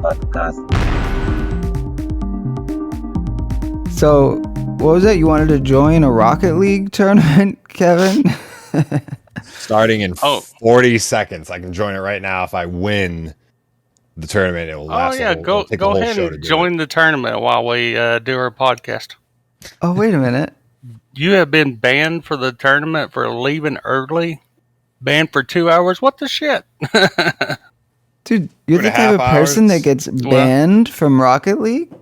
podcast. So, what was that? You wanted to join a Rocket League tournament, Kevin? Starting in 40 seconds. I can join it right now. If I win the tournament, it will last. Go ahead and join the tournament while we do our podcast. Oh, wait a minute. You have been banned for the tournament for leaving early. Banned for 2 hours? What the shit? Dude, you're the type of person that gets banned from Rocket League?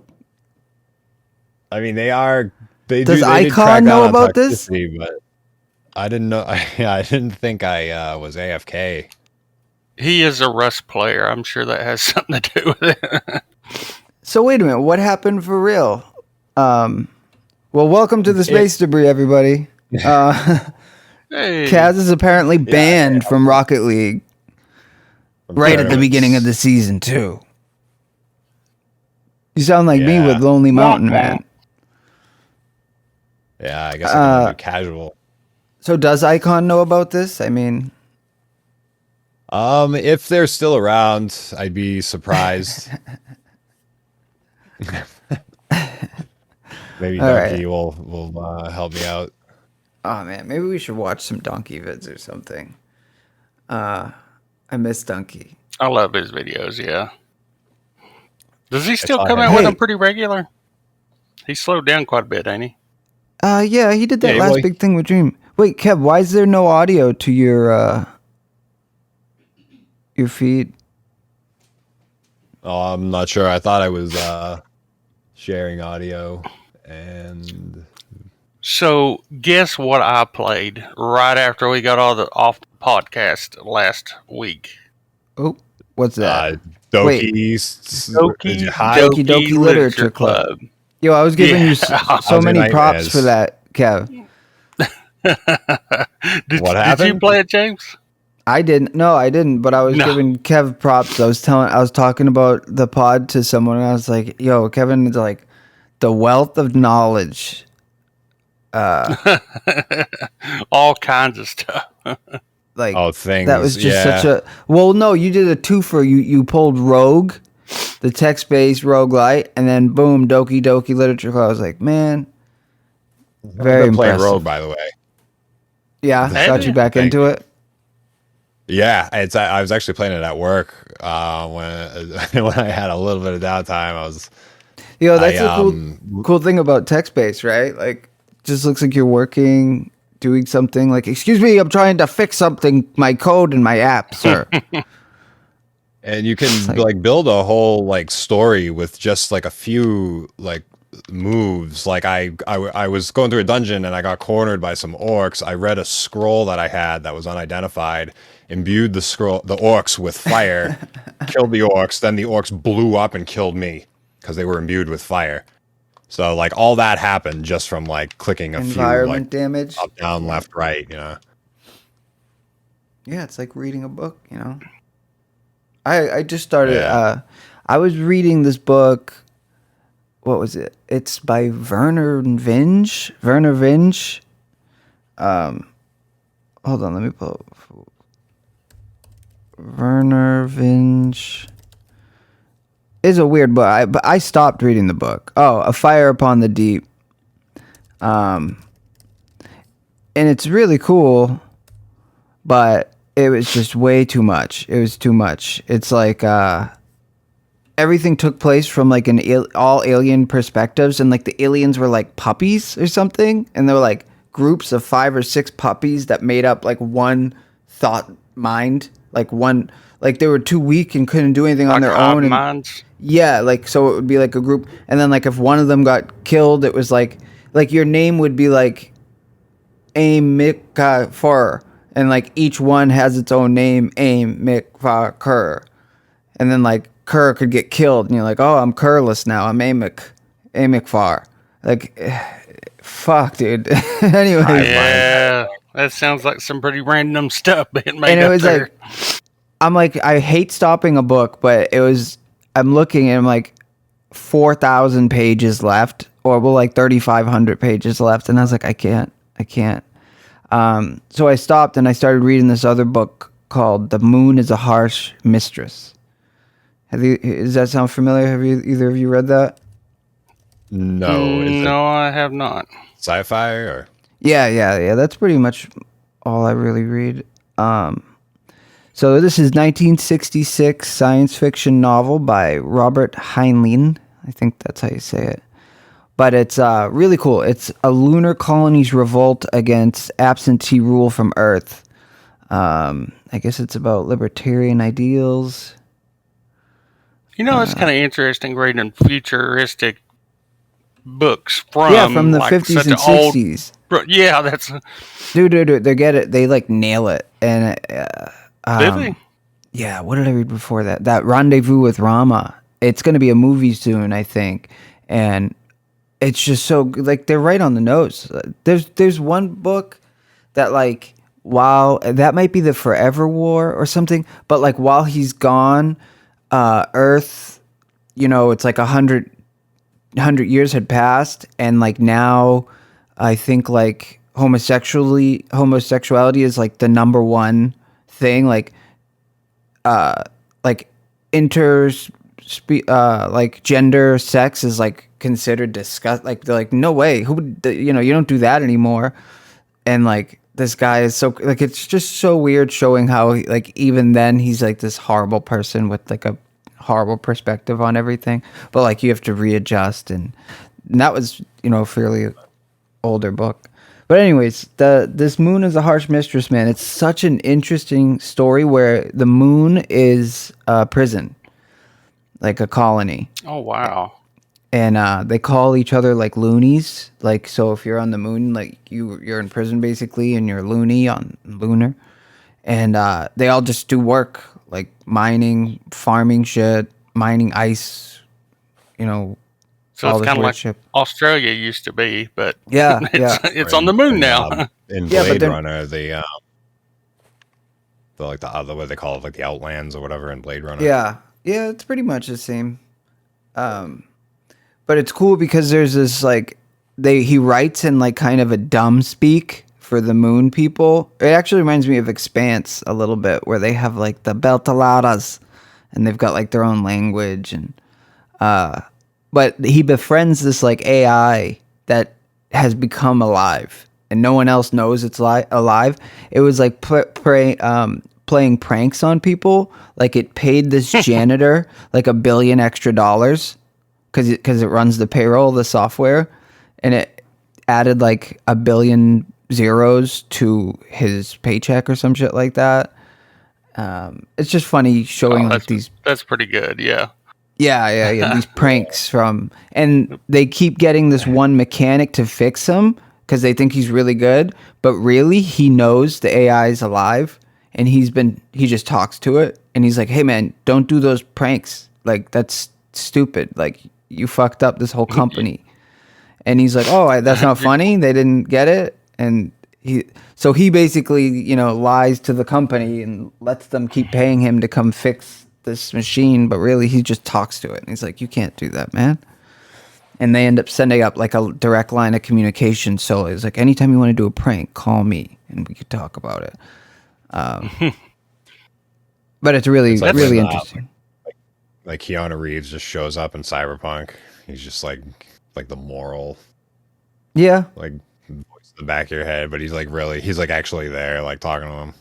I mean, they are. Does Ikon know about this? But I didn't know. I didn't think I was AFK. He is a Rust player. I'm sure that has something to do with it. So wait a minute. What happened for real? Well, welcome to the Space Debris, everybody. Hey. Kaz is apparently banned from Rocket League right at the beginning of the season, too. You sound like me with Lonely Mountain, man. Yeah, I guess I can do casual. So does Ikon know about this? I mean... if they're still around, I'd be surprised. Maybe Donkey will help me out. Oh man, maybe we should watch some Donkey vids or something. I miss Donkey. I love his videos, yeah. Does he still come out with them pretty regular? He slowed down quite a bit, ain't he? Yeah, he did that last big thing with Dream. Wait, Kev, why is there no audio to your feed? Oh, I'm not sure. I thought I was sharing audio and... So, guess what I played right after we got off the podcast last week? Oh, what's that? Doki Doki Literature Club. Yo, I was giving you so many props for that, Kev. What happened? Did you play it, James? I didn't. No, I didn't. But I was giving Kev props. I was talking about the pod to someone, and I was like, "Yo, Kevin is like the wealth of knowledge." All kinds of stuff. Things. That was just such a. Well, no, you did a twofer. You pulled Rogue, the text-based roguelite, and then boom, Doki Doki Literature Club. I was like, man, very impressive. Playing Rogue, by the way. Yeah, got you back into it. Yeah, I was actually playing it at work when I had a little bit of downtime. That's the cool thing about text-based, right? Like, just looks like you're working, doing something. Like, excuse me, I'm trying to fix something, my code in my app, sir. And you can build a whole story with just a few moves. I was going through a dungeon and I got cornered by some orcs. I read a scroll that I had that was unidentified, imbued the orcs with fire, killed the orcs. Then the orcs blew up and killed me because they were imbued with fire. So all that happened just from clicking a environment damage, up, down, left, right. Yeah, it's like reading a book. I just started. I was reading this book. What was it? It's by Vernor Vinge. Hold on, let me pull up. Vernor Vinge. It's a weird book, but I stopped reading the book. Oh, A Fire Upon the Deep. And it's really cool, but it was just way too much. It was too much. It's like everything took place from all alien perspectives, and the aliens were like puppies or something, and there were groups of 5 or 6 puppies that made up one thought mind, they were too weak and couldn't do anything on their own. And, minds. Yeah, so it would be a group, and then if one of them got killed, it was your name would be Aim Mik Fur, and each one has its own name, Aim Mik Fur, and then Kerr could get killed, and you're like, oh, I'm Kerrless now, I'm Amik Far. Fuck, dude. Anyway. Yeah, that sounds like some pretty random stuff being made. And it was there. I hate stopping a book, but I'm looking and I'm 4,000 pages left, or 3,500 pages left. And I was like, I can't. So I stopped and I started reading this other book called The Moon is a Harsh Mistress. Does that sound familiar? Have either of you read that? No, is it No, I have not. sci-fi or? Yeah. That's pretty much all I really read. So this is 1966 science fiction novel by Robert Heinlein. I think that's how you say it. But it's really cool. It's a lunar colony's revolt against absentee rule from Earth. I guess it's about libertarian ideals. It's kind of interesting reading futuristic books from the like 50s such and an old. 60s. Yeah, that's. Dude, they get it. They like nail it. And Did they? yeah, what did I read before that? That Rendezvous with Rama. It's going to be a movie soon, I think. And it's just so like they're right on the nose. There's one book that like while that might be the Forever War or something, but like while he's gone, Earth, it's like 100 years had passed, and like now, I think like homosexuality is like the number one thing, like like gender, sex is like considered disgust. Like they're like, no way, who would you don't do that anymore. And like this guy is so like it's just so weird showing how like even then he's like this horrible person with like a horrible perspective on everything. But like you have to readjust, and that was a fairly older book. But anyways, this Moon is a Harsh Mistress, man. It's such an interesting story where the moon is a prison, like a colony. Oh wow! And they call each other like loonies. Like so, if you're on the moon, like you're in prison basically, and you're loony on lunar. And they all just do work like mining, farming shit, mining ice. So all it's this kind of weird like shit. Australia used to be, but Yeah, it's on the moon now. In Yeah, but Blade Runner, the like the other what they call it, like the Outlands or whatever in Blade Runner. Yeah, it's pretty much the same. But it's cool because there's this like he writes in like kind of a dumb speak for the moon people. It actually reminds me of Expanse a little bit, where they have like the Dgtlhrt, and they've got like their own language. And but he befriends this like AI that has become alive, and no one else knows it's alive. It was like playing pranks on people. Like it paid this janitor like $1 billion extra because it runs the payroll, the software, and it added like 1 billion zeros to his paycheck or some shit like that. It's just funny showing like these. That's pretty good, yeah. Yeah. These pranks and they keep getting this one mechanic to fix him because they think he's really good, but really he knows the AI is alive, and he just talks to it, and he's like, "Hey man, don't do those pranks. Like that's stupid. Like you fucked up this whole company." And he's like, "Oh, that's not funny. They didn't get it." And he basically, lies to the company and lets them keep paying him to come fix this machine, but really he just talks to it. And he's like, "You can't do that, man." And they end up sending up like a direct line of communication. So it's like, anytime you want to do a prank, call me and we could talk about it. But it's really, like really when, interesting. Like Keanu Reeves just shows up in Cyberpunk. He's just like the moral, Yeah. like voice in the back of your head, but he's like actually there, like talking to him.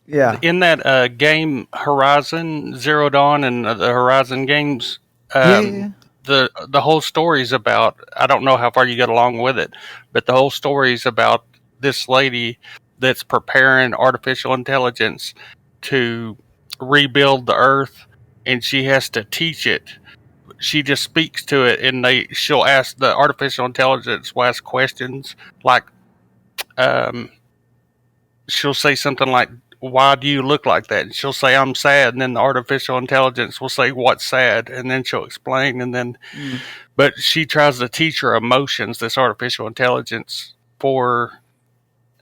Yeah. In that game Horizon Zero Dawn and the Horizon games, Yeah. the whole story's about, I don't know how far you get along with it, but the whole story's about this lady that's preparing artificial intelligence to rebuild the Earth, and she has to teach it. She just speaks to it, and she'll ask the artificial intelligence will ask questions like, she'll say something like, "Why do you look like that?" And she'll say, "I'm sad." And then the artificial intelligence will say, "What's sad?" And then she'll explain. And then, but she tries to teach her emotions, this artificial intelligence, for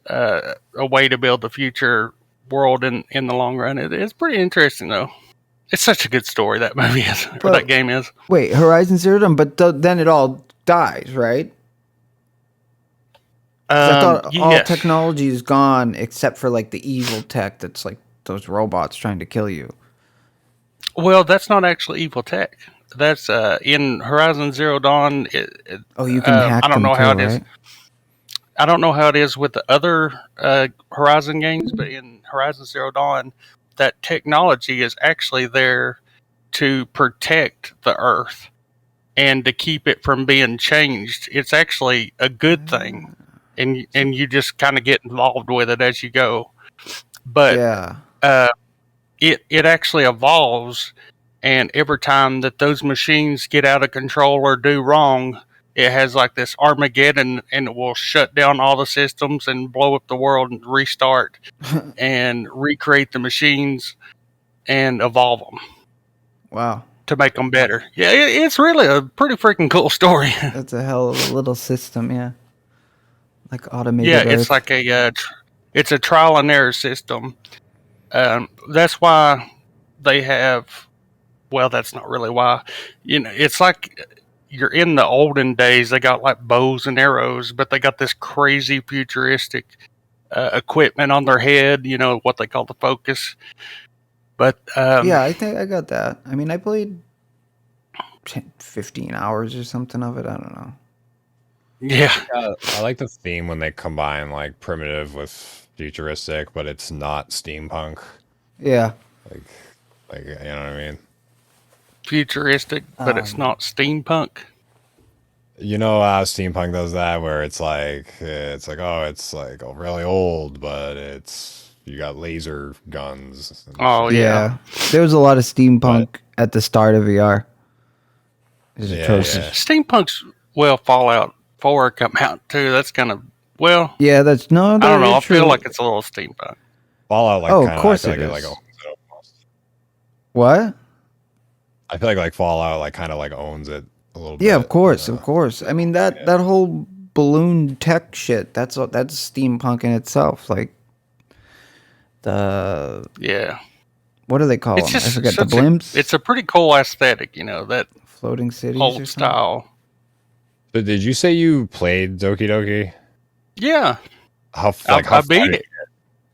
a way to build the future world in the long run. It's pretty interesting, though. It's such a good story, that movie is, or that game is. Wait, Horizon Zero Dawn, but then it all dies, right? I thought all yes. technology is gone except for like the evil tech that's like those robots trying to kill you. Well, that's not actually evil tech. That's in Horizon Zero Dawn. Oh, you can hack I don't them know too, how it is. right? I don't know how it is with the other Horizon games, but in Horizon Zero Dawn, that technology is actually there to protect the Earth and to keep it from being changed. It's actually a good thing, and you just kind of get involved with it as you go. But Yeah. it actually evolves, and every time that those machines get out of control or do wrong, it has like this Armageddon, and it will shut down all the systems and blow up the world and restart and recreate the machines and evolve them Wow. to make them better. Yeah, it's really a pretty freaking cool story. That's a hell of a little system, yeah. Like automated Yeah, Earth. it's like it's a trial and error system. That's why they have. Well, that's not really why. It's like you're in the olden days. They got like bows and arrows, but they got this crazy futuristic equipment on their head. You know what they call the focus. But yeah, I think I got that. I mean, I played 15 hours or something of it. I don't know. yeah, I like the theme when they combine like primitive with futuristic, but it's not steampunk. Yeah. Like you know what I mean? futuristic, but it's not steampunk. You know how steampunk does that, where it's like oh, it's like really old, but it's you got laser guns. And Oh shit. yeah. There was a lot of steampunk at the start of VR. It's atrocious. Yeah. Steampunk's Fallout 4 come out too. That's kind of Yeah, that's no. I don't know. I true. feel like it's a little steampunk. Fallout, like, Oh, of kinda, course I feel it like is. owns it almost. What? I feel like Fallout like kind of like owns it a little bit. Yeah, of course, of course. I mean that whole balloon tech shit. That's steampunk in itself. Like the Yeah. what do they call It's them? I just forget the such blimps. it's a pretty cool aesthetic, that floating cities old or something. style. So did you say you played Doki Doki? Yeah. How I far beat did it.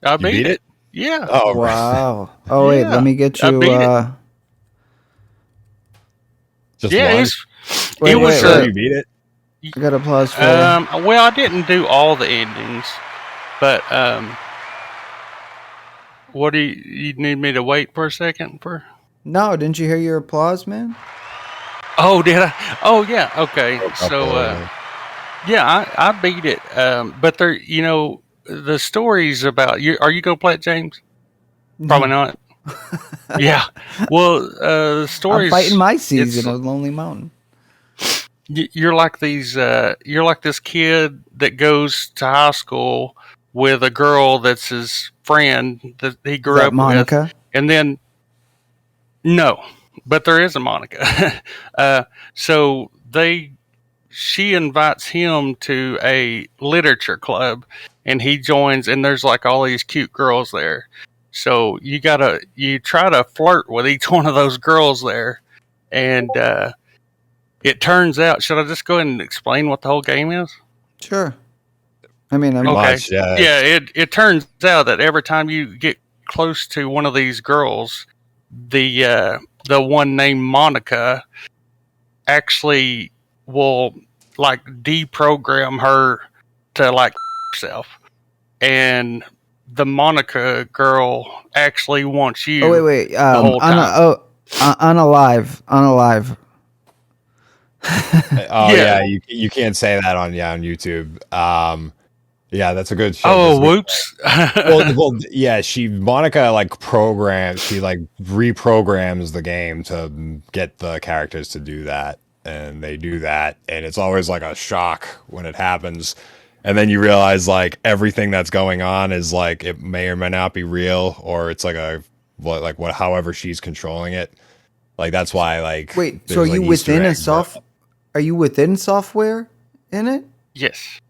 I beat beat it. it? Yeah. Oh, Wow. Oh wait, Yeah, let me get I you. beat it. just Yeah, one? Wait, it was Sure you beat it? I got applause for you. well, I didn't do all the endings, but what do you need me to wait for a second for? No, didn't you hear your applause, man? Oh, did I? Oh, yeah. Okay. So, yeah, I beat it. But there, the stories about you. Are you gonna play it, James? Probably not. Yeah. Well, the I'm stories. fighting my season of Lonely Mountain. You're like these. You're like this kid that goes to high school with a girl that's his friend that he grew up Monica? with, and then no, but there is a Monica. So she invites him to a literature club, and he joins, and there's like all these cute girls there. So you try to flirt with each one of those girls there, and it turns out. Should I just go ahead and explain what the whole game is? Sure. I mean, I'm Okay. Much, yeah. Yeah. It turns out that every time you get close to one of these girls, the one named Monica actually will like deprogram her to like herself, and the Monica girl actually wants you. Oh wait. the whole time. Unalive. Oh yeah, you can't say that on YouTube. Yeah, that's a good show. Oh, whoops. well, yeah, Monica like reprograms the game to get the characters to do that, and they do that, and it's always like a shock when it happens, and then you realize like everything that's going on is like it may or may not be real, or it's like however she's controlling it. Like that's why like Wait, so are you within Are you within software in it? Yes.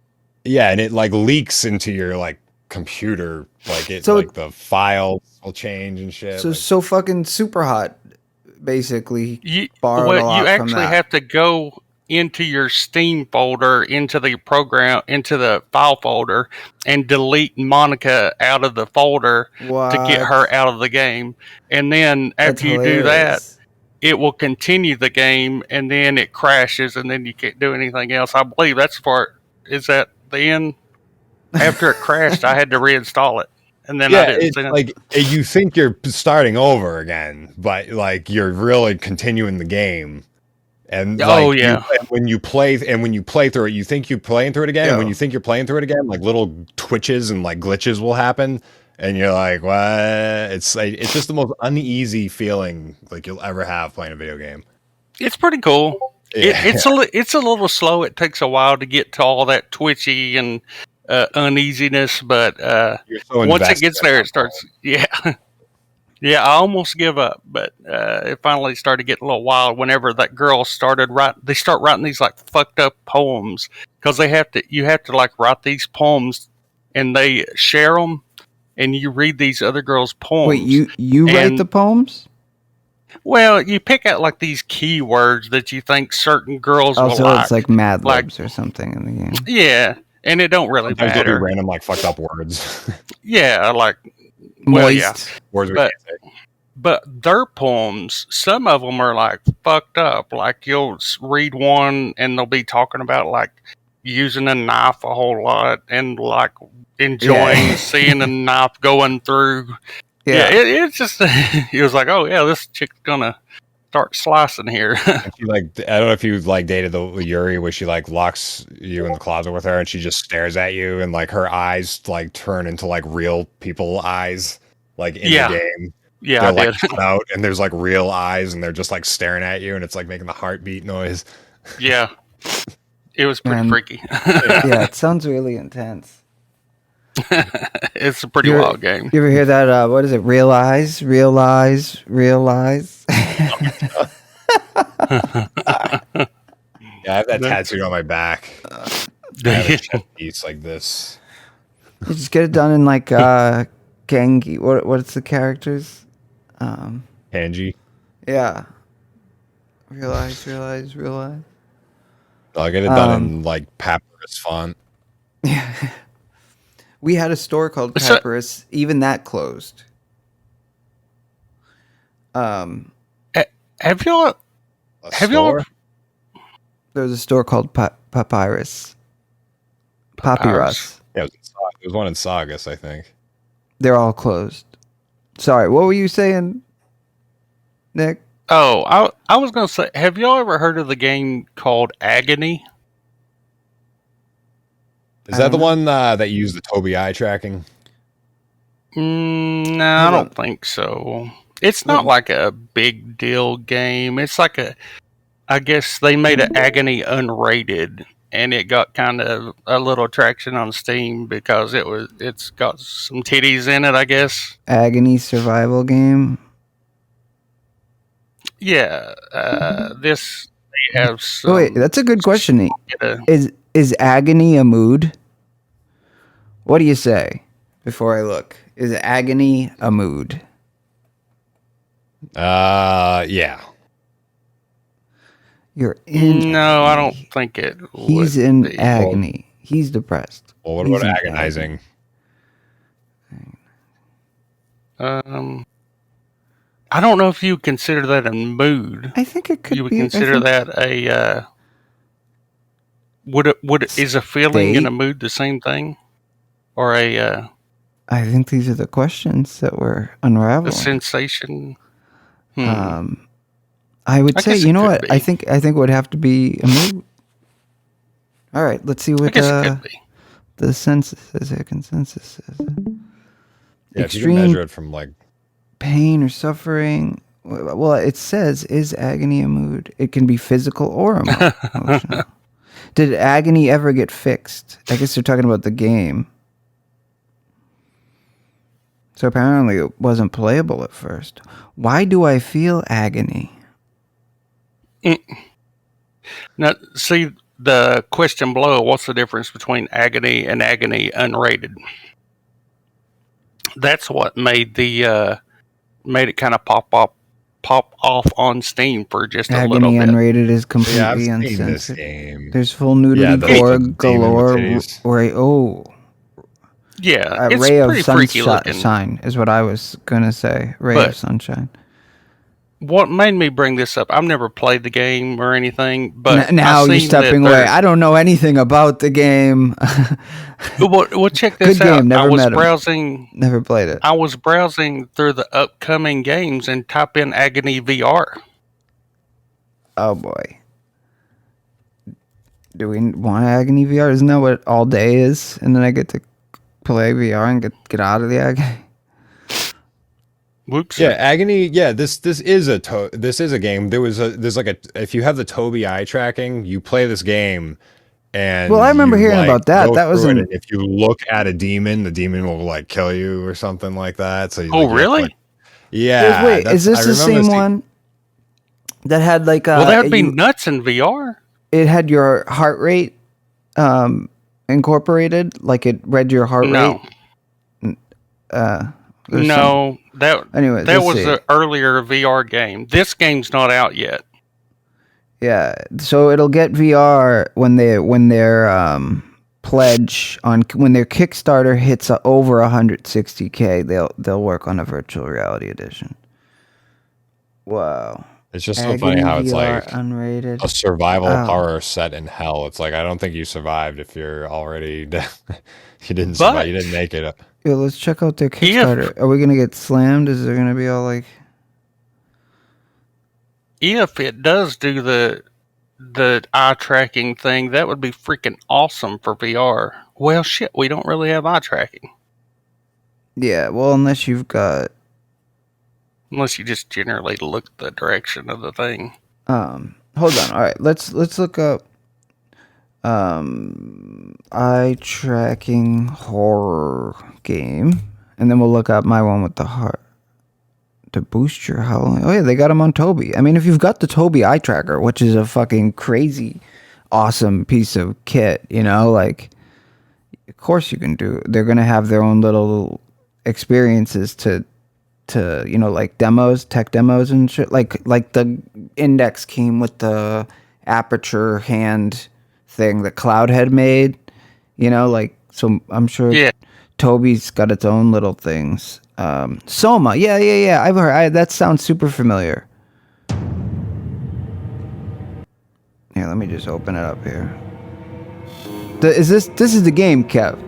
Yeah, and it like leaks into your like computer, like the files will change and shit. So fucking super hot, basically. You borrowed a lot from actually that. have to go into your Steam folder, into the program, into the file folder, and delete Monica out of the folder to get her What? out of the game. And then That's after you do that, hilarious. it will continue the game, and then it crashes, and then you can't do anything else. I believe that's part. Is that the end? After it crashed, I had to reinstall it, and then I Yeah, didn't it's see it. like you think you're starting over again, but like you're really continuing the game. And Oh, like yeah. when you play through it, you think you're playing through it again. And when you think you're playing through it again, like little twitches and like glitches will happen, and you're like, "What?" It's just the most uneasy feeling like you'll ever have playing a video game. It's pretty cool. Yeah. It's a little slow. It takes a while to get to all that twitchy and uneasiness, but You're so once it invested gets in there, that it starts. Yeah, yeah. I almost give up, but it finally started getting a little wild. Whenever that girl started writing, they start writing these like fucked up poems because you have to like write these poems, and they share them, and you read these other girls' poems. Wait, you write the poems? Well, you pick out like these keywords that you think certain girls will Also, like. it's like Mad Libs or something in the game. Yeah, and it don't really Sometimes there'll be matter. random like fucked up words. Yeah, like well, yeah, Moist. Words we but can't say. but their poems, some of them are like fucked up. Like you'll read one and they'll be talking about like using a knife a whole lot and like enjoying seeing a knife going through. Yeah, it's just he was like, oh yeah, this chick's gonna start slicing here. And she like I don't know if you like dated the Yuri where she like locks you in the closet with her and she just stares at you and like her eyes like turn into like real people eyes like in Yeah. the game. Yeah, They're I like did. cut out and there's like real eyes and they're just like staring at you and it's like making the heartbeat noise. Yeah, it was pretty Man. freaky. Yeah, it sounds really intense. It's a pretty wild game. You ever hear that? What is it? Realize. Yeah, I have that tattooed on my back. I have a chest piece like this. You just get it done in like Genki. What's the characters? Kanji. Yeah. Realize. I'll get it done in like Papyrus font. Yeah. We had a store called Papyrus. Even that closed. Have y'all? There was a store called Papyrus. Papyrus. Yeah, it was one in Saugus, I think. They're all closed. Sorry, what were you saying, Nick? Oh, I was gonna say, have y'all ever heard of the game called Agony? Is that the one that used the Tobii eye tracking? No, I don't think so. It's not like a big deal game. It's like I guess they made an Agony Unrated, and it got kind of a little traction on Steam because it's got some titties in it, I guess. Agony survival game. Yeah, they have some. Wait, that's a good question. uh, Is agony a mood? What do you say before I look? Is agony a mood? Yeah. You're in. No, agony. I don't think it. He's would in be. agony. He's depressed. Well, what He's about in agonizing? I don't know if you consider that a mood. I think it could You would be. consider that a. Is a feeling and a mood the same thing, or a I think these are the questions that we're unraveling. sensation? I would say, guess you it know could what? be. I think it would have to be a mood. All right, let's see I what guess it could be. the census is. A consensus is. Yeah, if you can measure it from like Pain or suffering. Well, it says, is agony a mood? It can be physical or emotional. Did agony ever get fixed? I guess they're talking about the game. So apparently it wasn't playable at first. Why do I feel agony? Now, see the question below. What's the difference between Agony and Agony Unrated? That's what made it kind of pop pop off on Steam for just a little Agony bit. Unrated is Yeah, I've completely seen this uncensored. game. There's full nudity, Yeah, gore, the demon with galore. titties. Yeah, it's Ray of pretty freaky looking. sunshine is what I was gonna say. Ray But- of sunshine. What made me bring this up? I've never played the game or anything, but Now I've you're seen that stepping away. there's- I don't know anything about the game. Well, check this Good out. game, never I was met him. browsing. Never played it. I was browsing through the upcoming games and type in Agony VR. Oh boy. Do we want Agony VR? Isn't that what all day is? And then I get to play VR and get out of the agony. Whoops. Yeah, Agony. Yeah, this is a game. There's like a if you have the Tobii eye tracking, you play this game, and Well, I remember you, hearing like, about that. go That was through it, in- and if you look at a demon, the demon will like kill you or something like that. So Oh, like, you have to, really? like- yeah. Wait, is this I the remember same one that had like Well, that would be nuts in VR. it had your heart rate incorporated, like it read your heart No, rate? There's no, Anyways, that let's was see. the earlier VR game. This game's not out yet. Yeah, so it'll get VR when their pledge on when their Kickstarter hits over 160K. They'll work on a virtual reality edition. Wow. It's just so funny how it's VR like unrated. a survival Oh. horror set in hell. It's like I don't think you survived if you're already you didn't survive. But- You didn't make it. Yo, let's check out their Kickstarter. Are we gonna get slammed? Is there gonna be all like? If it does do the eye tracking thing, that would be freaking awesome for VR. Well, shit, we don't really have eye tracking Yeah, well, unless you've got unless you just generally look the direction of the thing. hold on. All right, let's look up eye tracking horror game, and then we'll look up my one with the heart to boost your howling. Oh yeah, they got them on Tobii. I mean, if you've got the Tobii eye tracker, which is a fucking crazy awesome piece of kit, you know, like of course you can do. They're gonna have their own little experiences to you know, like demos, tech demos and shit. Like the Index came with the aperture hand thing that Cloud had made, you know, like, so I'm sure Yeah. Toby's got its own little things. Soma, yeah. I've heard that sounds super familiar. Here, let me just open it up here. This is the game, Kev.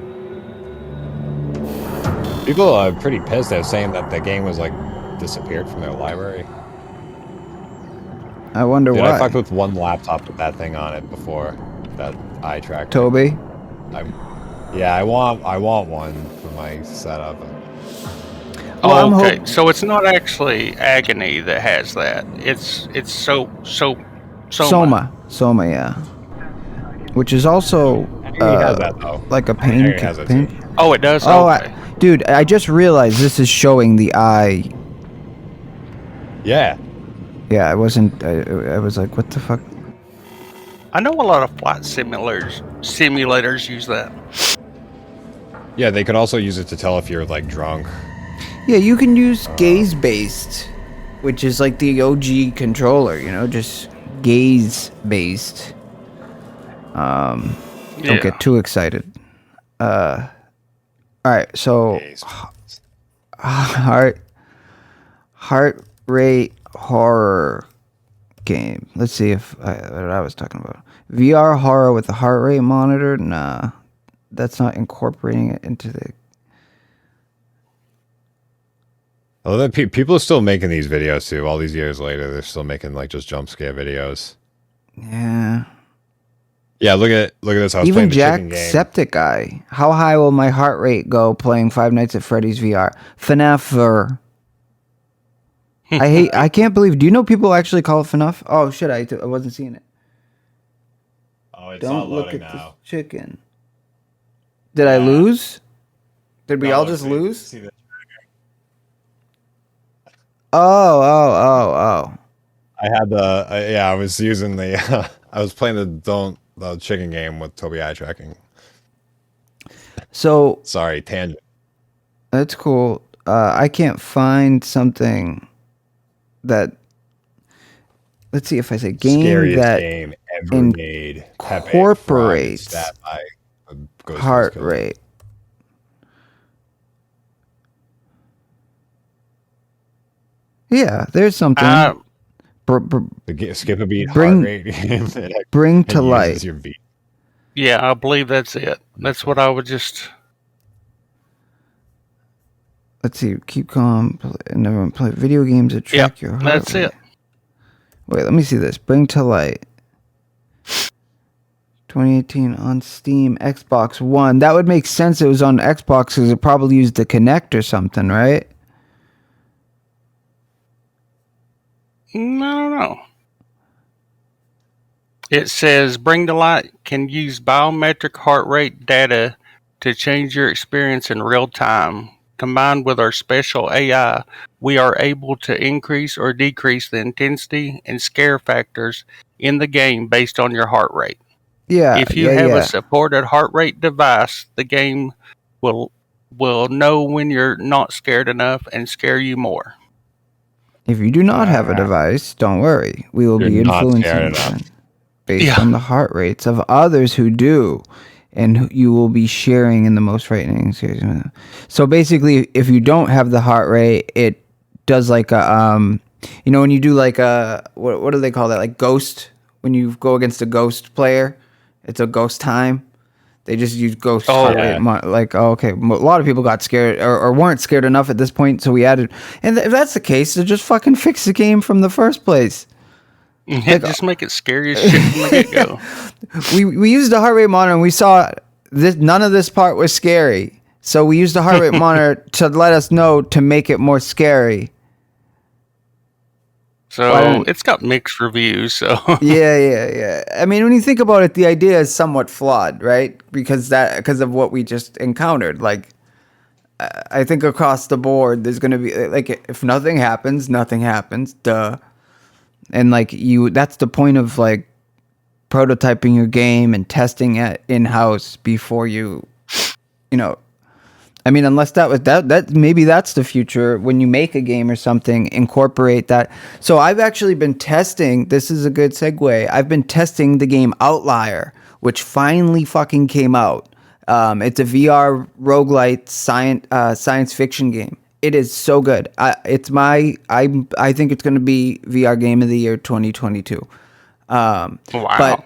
People are pretty pissed. They're saying that the game was like disappeared from their library. I wonder Dude, why. I fucked with one laptop with that thing on it before that eye tracker. Toby. Yeah, I want one for my setup. Well, I'm okay, so it's not actually Agony that has that. It's Soma. Soma, yeah. Which is also He has that though. like a Agony pain. has it pain. too. Oh, it does. Oh, Okay. dude, I just realized this is showing the eye. Yeah. Yeah, I wasn't. I was like, what the fuck? I know a lot of flight simulators use that. Yeah, they could also use it to tell if you're like drunk. Yeah, you can use gaze based, which is like the OG controller. You know, just gaze based. Don't get too excited. All right, so heart rate horror game. Let's see if what I was talking about. VR horror with a heart rate monitor. Nah, that's not incorporating it into the. Oh, people are still making these videos too. All these years later, they're still making like just jump scare videos. Yeah. Yeah, look at this. I was Even playing the Jack chicken game. Septic Eye. How high will my heart rate go playing Five Nights at Freddy's VR? FNAF. I can't believe. Do you know people actually call it FNAF? Oh shit! I wasn't seeing it. Oh, it's Don't not look loading at now. this chicken. Did I lose? Did we all just lose? See the- Oh. I had the I was using the I was playing the chicken game with Tobii eye tracking. So Sorry, tangent. that's cool. I can't find something that let's see if I say game Scariest that game ever made. incorporates Stat by Ghostface heart Killer. rate. Yeah, there's something. Skip a beat, Bring- heart rate game. Bring to It uses light. your beat. Yeah, I believe that's it. That's what I would just. Let's see. Keep calm. Never play video games that track your heart That's rate. it. Wait, let me see this. Bring to light. 2018 on Steam, Xbox One. That would make sense. It was on Xbox because it probably used the Kinect or something, right? I don't know. It says Bring to Light can use biometric heart rate data to change your experience in real time. Combined with our special AI, we are able to increase or decrease the intensity and scare factors in the game based on your heart rate. Yeah. If you have a supported heart rate device, the game will know when you're not scared enough and scare you more. If you do not have a device, don't worry. We will be You're not influencing scared you enough. based on the heart rates of others who do, and you will be sharing in the most frightening series. So basically, if you don't have the heart rate, it does like a when you do like a what do they call that? Like ghost, when you go against a ghost player, it's a ghost time. They just use ghost heart rate. Okay. A lot of people got scared or weren't scared enough at this point, so we added. And if that's the case, then just fucking fix the game from the first place. Like, just make it scary as shit from the get-go. We used the heart rate monitor and we saw this. None of this part was scary, so we used the heart rate monitor to let us know to make it more scary. So it's got mixed reviews. So yeah. I mean, when you think about it, the idea is somewhat flawed, right? Because of what we just encountered. Like, I think across the board, there's going to be like, if nothing happens, nothing happens. Duh. And like that's the point of like prototyping your game and testing it in-house before you I mean, unless that maybe that's the future. When you make a game or something, incorporate that. So I've actually been testing, this is a good segue, I've been testing the game Outlier, which finally fucking came out. It's a VR roguelite science fiction game. It is so good. I think it's going to be VR Game of the Year 2022. wow. But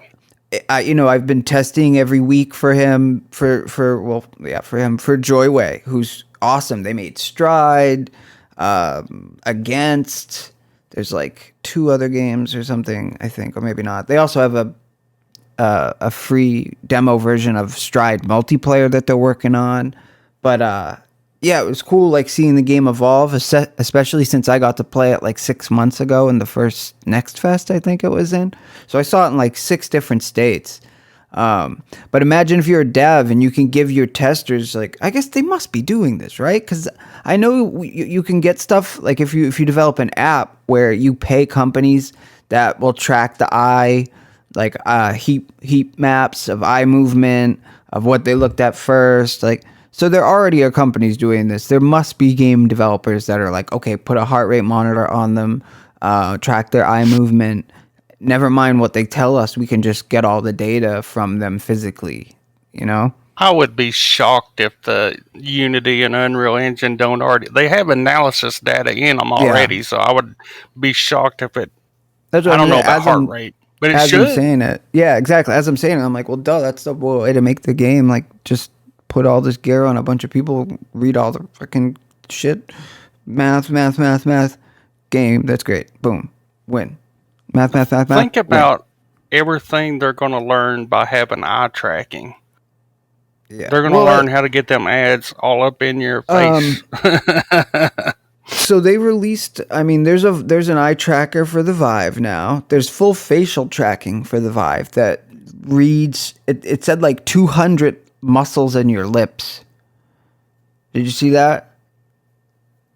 I've been testing every week for him for Joyway, who's awesome. They made Stride, Against. There's like 2 other games or something, I think, or maybe not. They also have a free demo version of Stride multiplayer that they're working on. But yeah, it was cool like seeing the game evolve, especially since I got to play it like 6 months ago in the first Next Fest, I think it was in. So I saw it in like 6 different states. But imagine if you're a dev and you can give your testers, like, I guess they must be doing this, right? Because I know you can get stuff like if you develop an app where you pay companies that will track the eye, like heat maps of eye movement, of what they looked at first, like. So there already are companies doing this. There must be game developers that are like, okay, put a heart rate monitor on them, track their eye movement. Never mind what they tell us. We can just get all the data from them physically, I would be shocked if the Unity and Unreal Engine don't already. They have analysis data in them already, so I would be shocked if it. That's what I don't know about heart rate, but it should. I'm saying it. Yeah, exactly. As I'm saying it, I'm like, well, duh, that's the way to make the game. Like, just put all this gear on a bunch of people, read all the fucking shit. Math. Game, that's great. Boom. Win. Math. Think about everything they're going to learn by having eye tracking. Yeah. They're going to learn how to get them ads all up in your face. So they released, I mean, there's an eye tracker for the Vive now. There's full facial tracking for the Vive that reads, it said like 200 muscles in your lips. Did you see that?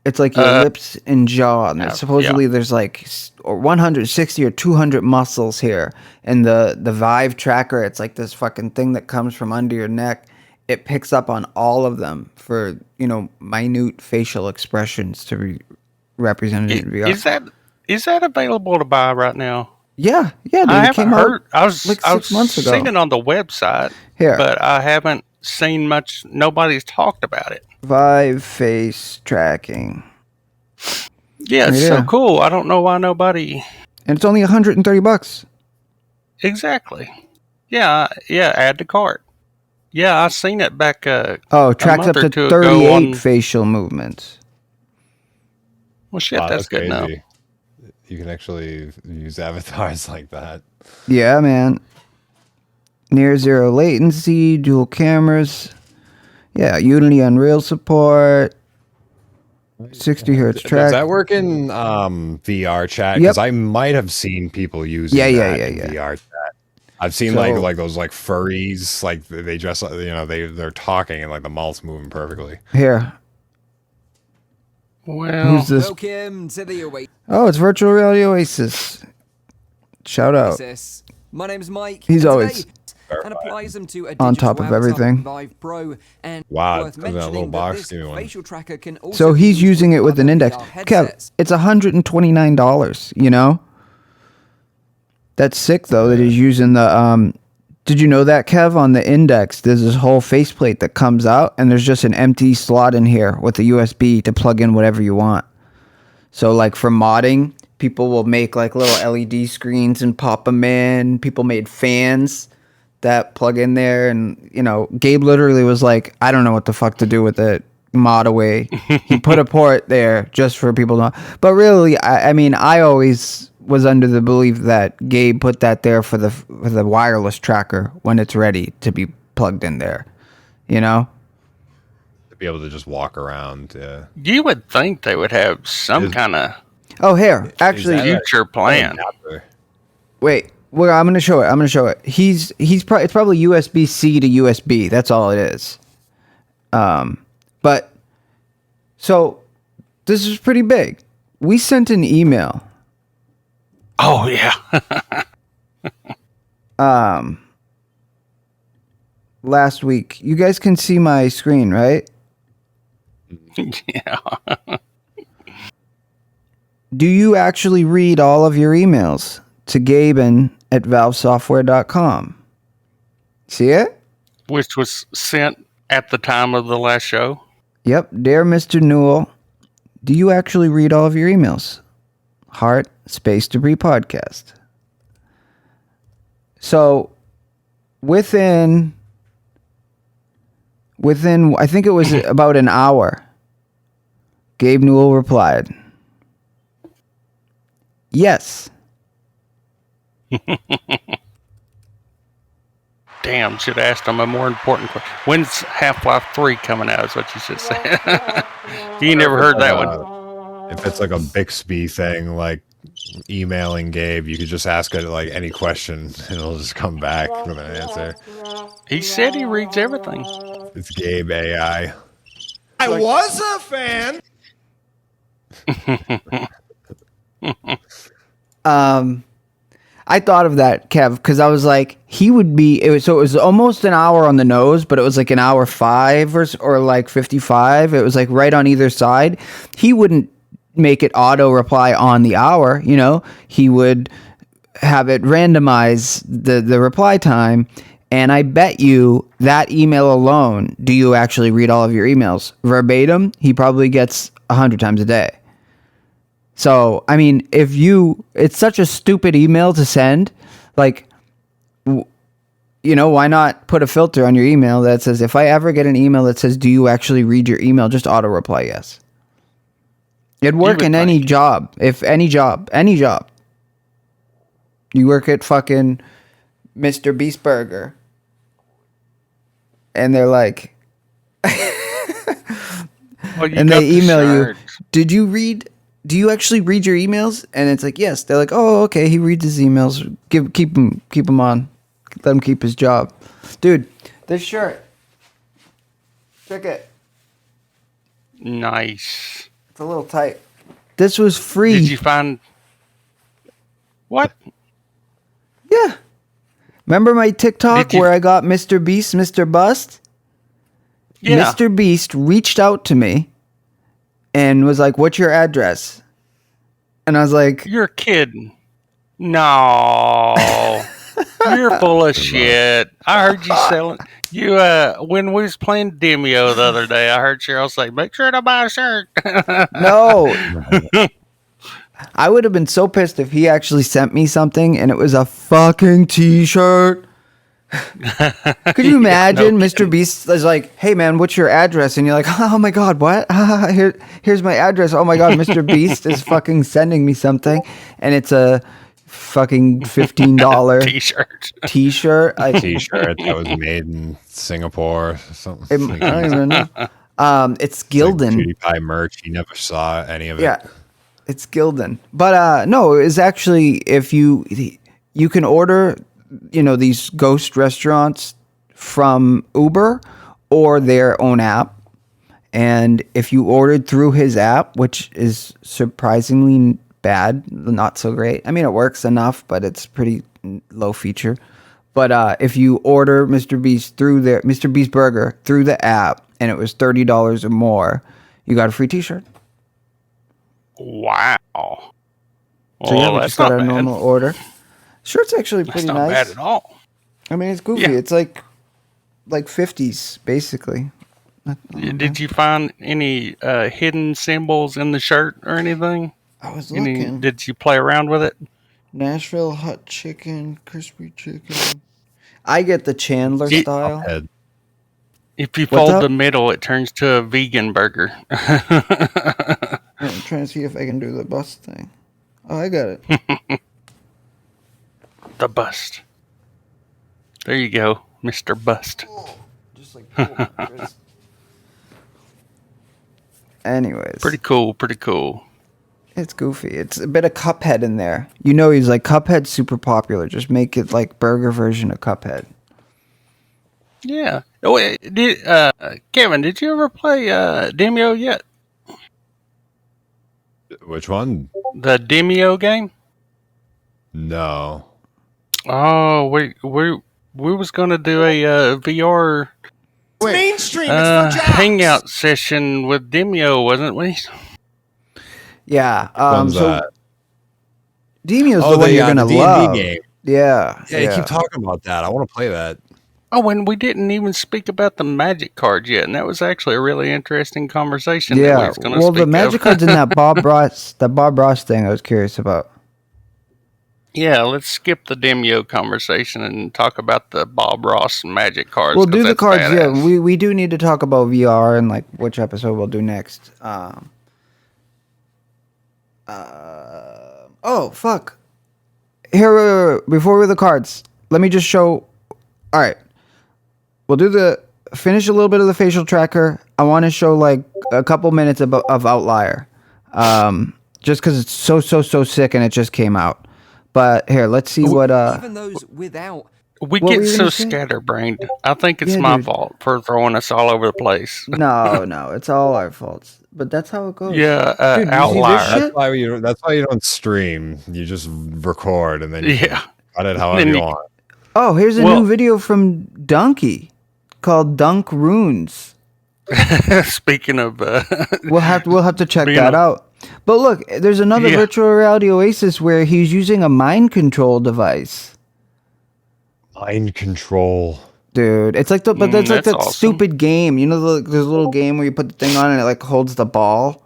It's like your lips and jaw. And supposedly there's like 160 or 200 muscles here. And the Vive tracker, it's like this fucking thing that comes from under your neck. It picks up on all of them for, minute facial expressions to be represented in VR. Is that available to buy right now? Yeah, dude. I It haven't came heard. out I was like I 6 months ago. seen it on the website, Here, but I haven't seen much. Nobody's talked about it. Vive face tracking. Yeah, it's Right so there. cool. I don't know why nobody. And it's only $130. Exactly. Yeah, add to cart. Yeah, I seen it back Oh, tracks month up or to two 38 ago on. facial movements. Well, shit, Wow, that's good enough. crazy. You can actually use avatars like that. Yeah, man. Near zero latency, dual cameras. Yeah, Unity Unreal support. 60 hertz Does track. that work in VR chat? Yep. Because I might have seen people using that in VR chat. I've seen like those like furries, like they dress like, you know, they're talking and like the mouth's moving perfectly. Here. Well, Who's this? Welcome to the Oasis. Oh, it's Virtual Reality Oasis. Shout out. My name's Mike. He's and always today, and applies them to a on digital top of avatar everything. Vive Pro, and Wow, worth look at that little mentioning box. this Give me one. facial tracker can also So be he's used using with it with an other index. VR Kev, headsets. it's $129, you know? That's sick though that he's using the did you know that, Kev? On the index, there's this whole faceplate that comes out and there's just an empty slot in here with a USB to plug in whatever you want. So like for modding, people will make like little LED screens and pop them in. People made fans that plug in there, and you know, Gabe literally was like, I don't know what the fuck to do with it. Mod away. He put a port there just for people to. But really, I mean, I always was under the belief that Gabe put that there for the wireless tracker when it's ready to be plugged in there. You know. To be able to just walk around. you would think they would have some kind of Oh, here, actually, future plan. wait. Well, I'm gonna show it. It's probably USB-C to USB. That's all it is. But so this is pretty big. We sent an email. Oh yeah. Last week. You guys can see my screen, right? Yeah. Do you actually read all of your emails to Gaben at valvesoftware.com? See it? Which was sent at the time of the last show. Yep. Dear Mr. Newell, do you actually read all of your emails? Heart Space Debris Podcast. So within I think it was about an hour, Gabe Newell replied, yes. Damn, should have asked him a more important question. When's Half-Life 3 coming out is what you should say. You never heard that one. If it's like a Bixby thing, like emailing Gabe, you could just ask it like any question and it'll just come back with an answer. He said he reads everything. It's Gabe AI. I was a fan. I thought of that, Kev, because I was like, it was almost an hour on the nose, but it was like an hour 5 or like 55. It was like right on either side. He wouldn't make it auto reply on the hour, you know. He would have it randomize the reply time. And I bet you that email alone, do you actually read all of your emails verbatim? He probably gets 100 times a day. So, I mean, it's such a stupid email to send, like, you know, why not put a filter on your email that says, if I ever get an email that says, do you actually read your email? Just auto reply yes. It'd work in any job. If any job. You work at fucking Mr. Beast Burger. And they're like, and they email you, do you actually read your emails? And it's like, yes. They're like, oh, okay. He reads his emails. Keep him on. Let him keep his job. Dude, this shirt. Check it. Nice. It's a little tight. This was free. Did you find what? Yeah. Remember my TikTok where I got Mr. Beast, Mr. Bust? Yeah. Mr. Beast reached out to me and was like, what's your address? And I was like, You're kidding. No, you're full of shit. I heard you selling. You when we was playing Demio the other day, I heard Cheryl say, "Make sure to buy a shirt." No. I would have been so pissed if he actually sent me something and it was a fucking t-shirt. Could you imagine Mr. Beast is like, "Hey man, what's your address?" And you're like, "Oh my god, what? Here's my address. Oh my god, Mr. Beast is fucking sending me something." And it's a fucking $15 T-shirt. t-shirt. T-shirt that was made in Singapore or something. I don't even know. It's Gildan. PewDiePie merch. You never saw any of it. Yeah, it's Gildan. But no, it's actually if you can order, these ghost restaurants from Uber or their own app. And if you ordered through his app, which is surprisingly bad, not so great. I mean, it works enough, but it's pretty low feature. But if you order Mr. Beast Mr. Beast Burger through the app, and it was $30 or more, you got a free T-shirt. Wow. So Well, you that's just got not a bad. normal order. Shirt's actually pretty That's not nice. bad at all. I mean, it's goofy. Yeah. It's like 50s, basically. Did you find any hidden symbols in the shirt or anything? I was looking. Did you play around with it? Nashville hot chicken, crispy chicken. I get the Chandler Ye- style. Head. If you What's fold up? the middle, it turns to a vegan burger. I'm trying to see if I can do the bust thing. Oh, I got it. The bust. There you go, Mr. Bust. Just like pull my wrist. Anyways, Pretty cool, pretty cool. it's goofy. It's a bit of Cuphead in there. He's like, Cuphead's super popular. Just make it like burger version of Cuphead. Yeah. Oh, wait, Kevin, did you ever play Demio yet? Which one? The Demio game? No. Oh, we was gonna do a VR It's mainstream. It's for jocks. hangout session with Demio, wasn't we? Yeah. One's So that? Demio's the one you're gonna the D&D love. game. Yeah. Yeah, you keep talking about that. I want to play that. Oh, and we didn't even speak about the magic cards yet, and that was actually a really interesting conversation. That we Yeah. was gonna Well, speak the magic of. cards in that Bob Ross thing, I was curious about. Yeah, let's skip the Demio conversation and talk about the Bob Ross magic cards. We'll 'cause do the that's cards. badass. Yeah, we do need to talk about VR and like which episode we'll do next. Oh fuck! Here, before we do the cards, let me just show. All right, we'll finish a little bit of the facial tracker. I want to show like a couple minutes of Outlier, just because it's so sick and it just came out. But here, let's see what. Even those without. We What were get you so gonna say? scatterbrained. I think it's Yeah, my dude. fault for throwing us all over the place. No, it's all our faults. But that's how it goes. Yeah, Dude, you see this Outlier. shit? That's why you don't stream. You just record and then you Yeah. cut it however Then you you- want. Oh, here's a Well- new video from Dunkey called Dunk Runes. Speaking of, We'll have to check Being that a- out. But look, there's another Yeah. virtual reality oasis where he's using a mind control device. Mind control. Dude, it's like that's like that's that awesome. stupid game. There's a little game where you put the thing on and it like holds the ball,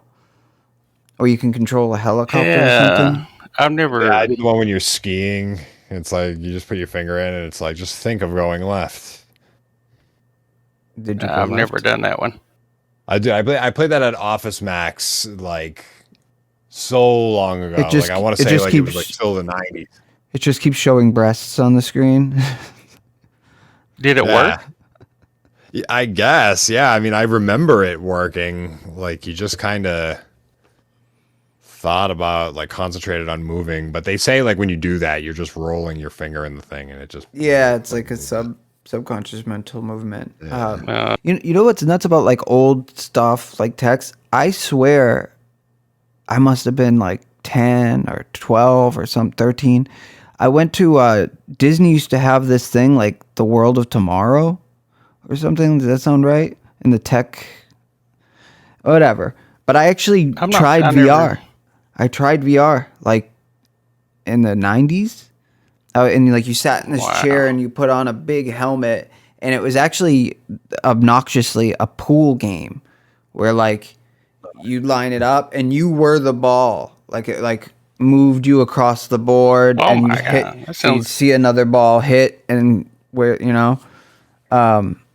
or you can control a helicopter or yeah, something. I've never. Yeah, I did one when you're skiing. It's like you just put your finger in and it's like just think of going left. Did you? go I've left? never done that one. I played that at Office Max like so long ago. It just- like I want it to say just like it was keeps- like till the 90s. It just keeps showing breasts on the screen. Did it Yeah. work? Yeah, I guess. Yeah. I mean, I remember it working. Like you just kind of thought about like concentrated on moving, but they say like when you do that, you're just rolling your finger in the thing and it just Yeah, it's like a subconscious mental movement. Uh, You know what's nuts about like old stuff like text? I swear I must have been like 10 or 12 or 13. I went to Disney used to have this thing like the World of Tomorrow or something. Does that sound right? In the tech whatever. But I actually I tried never- VR. I tried VR like in the 90s. And like you sat in this chair and you put on a big helmet, and it was actually obnoxiously a pool game where like you'd line it up and you were the ball. Like it like moved you across the board and you hit, you'd see another ball hit and where, you know.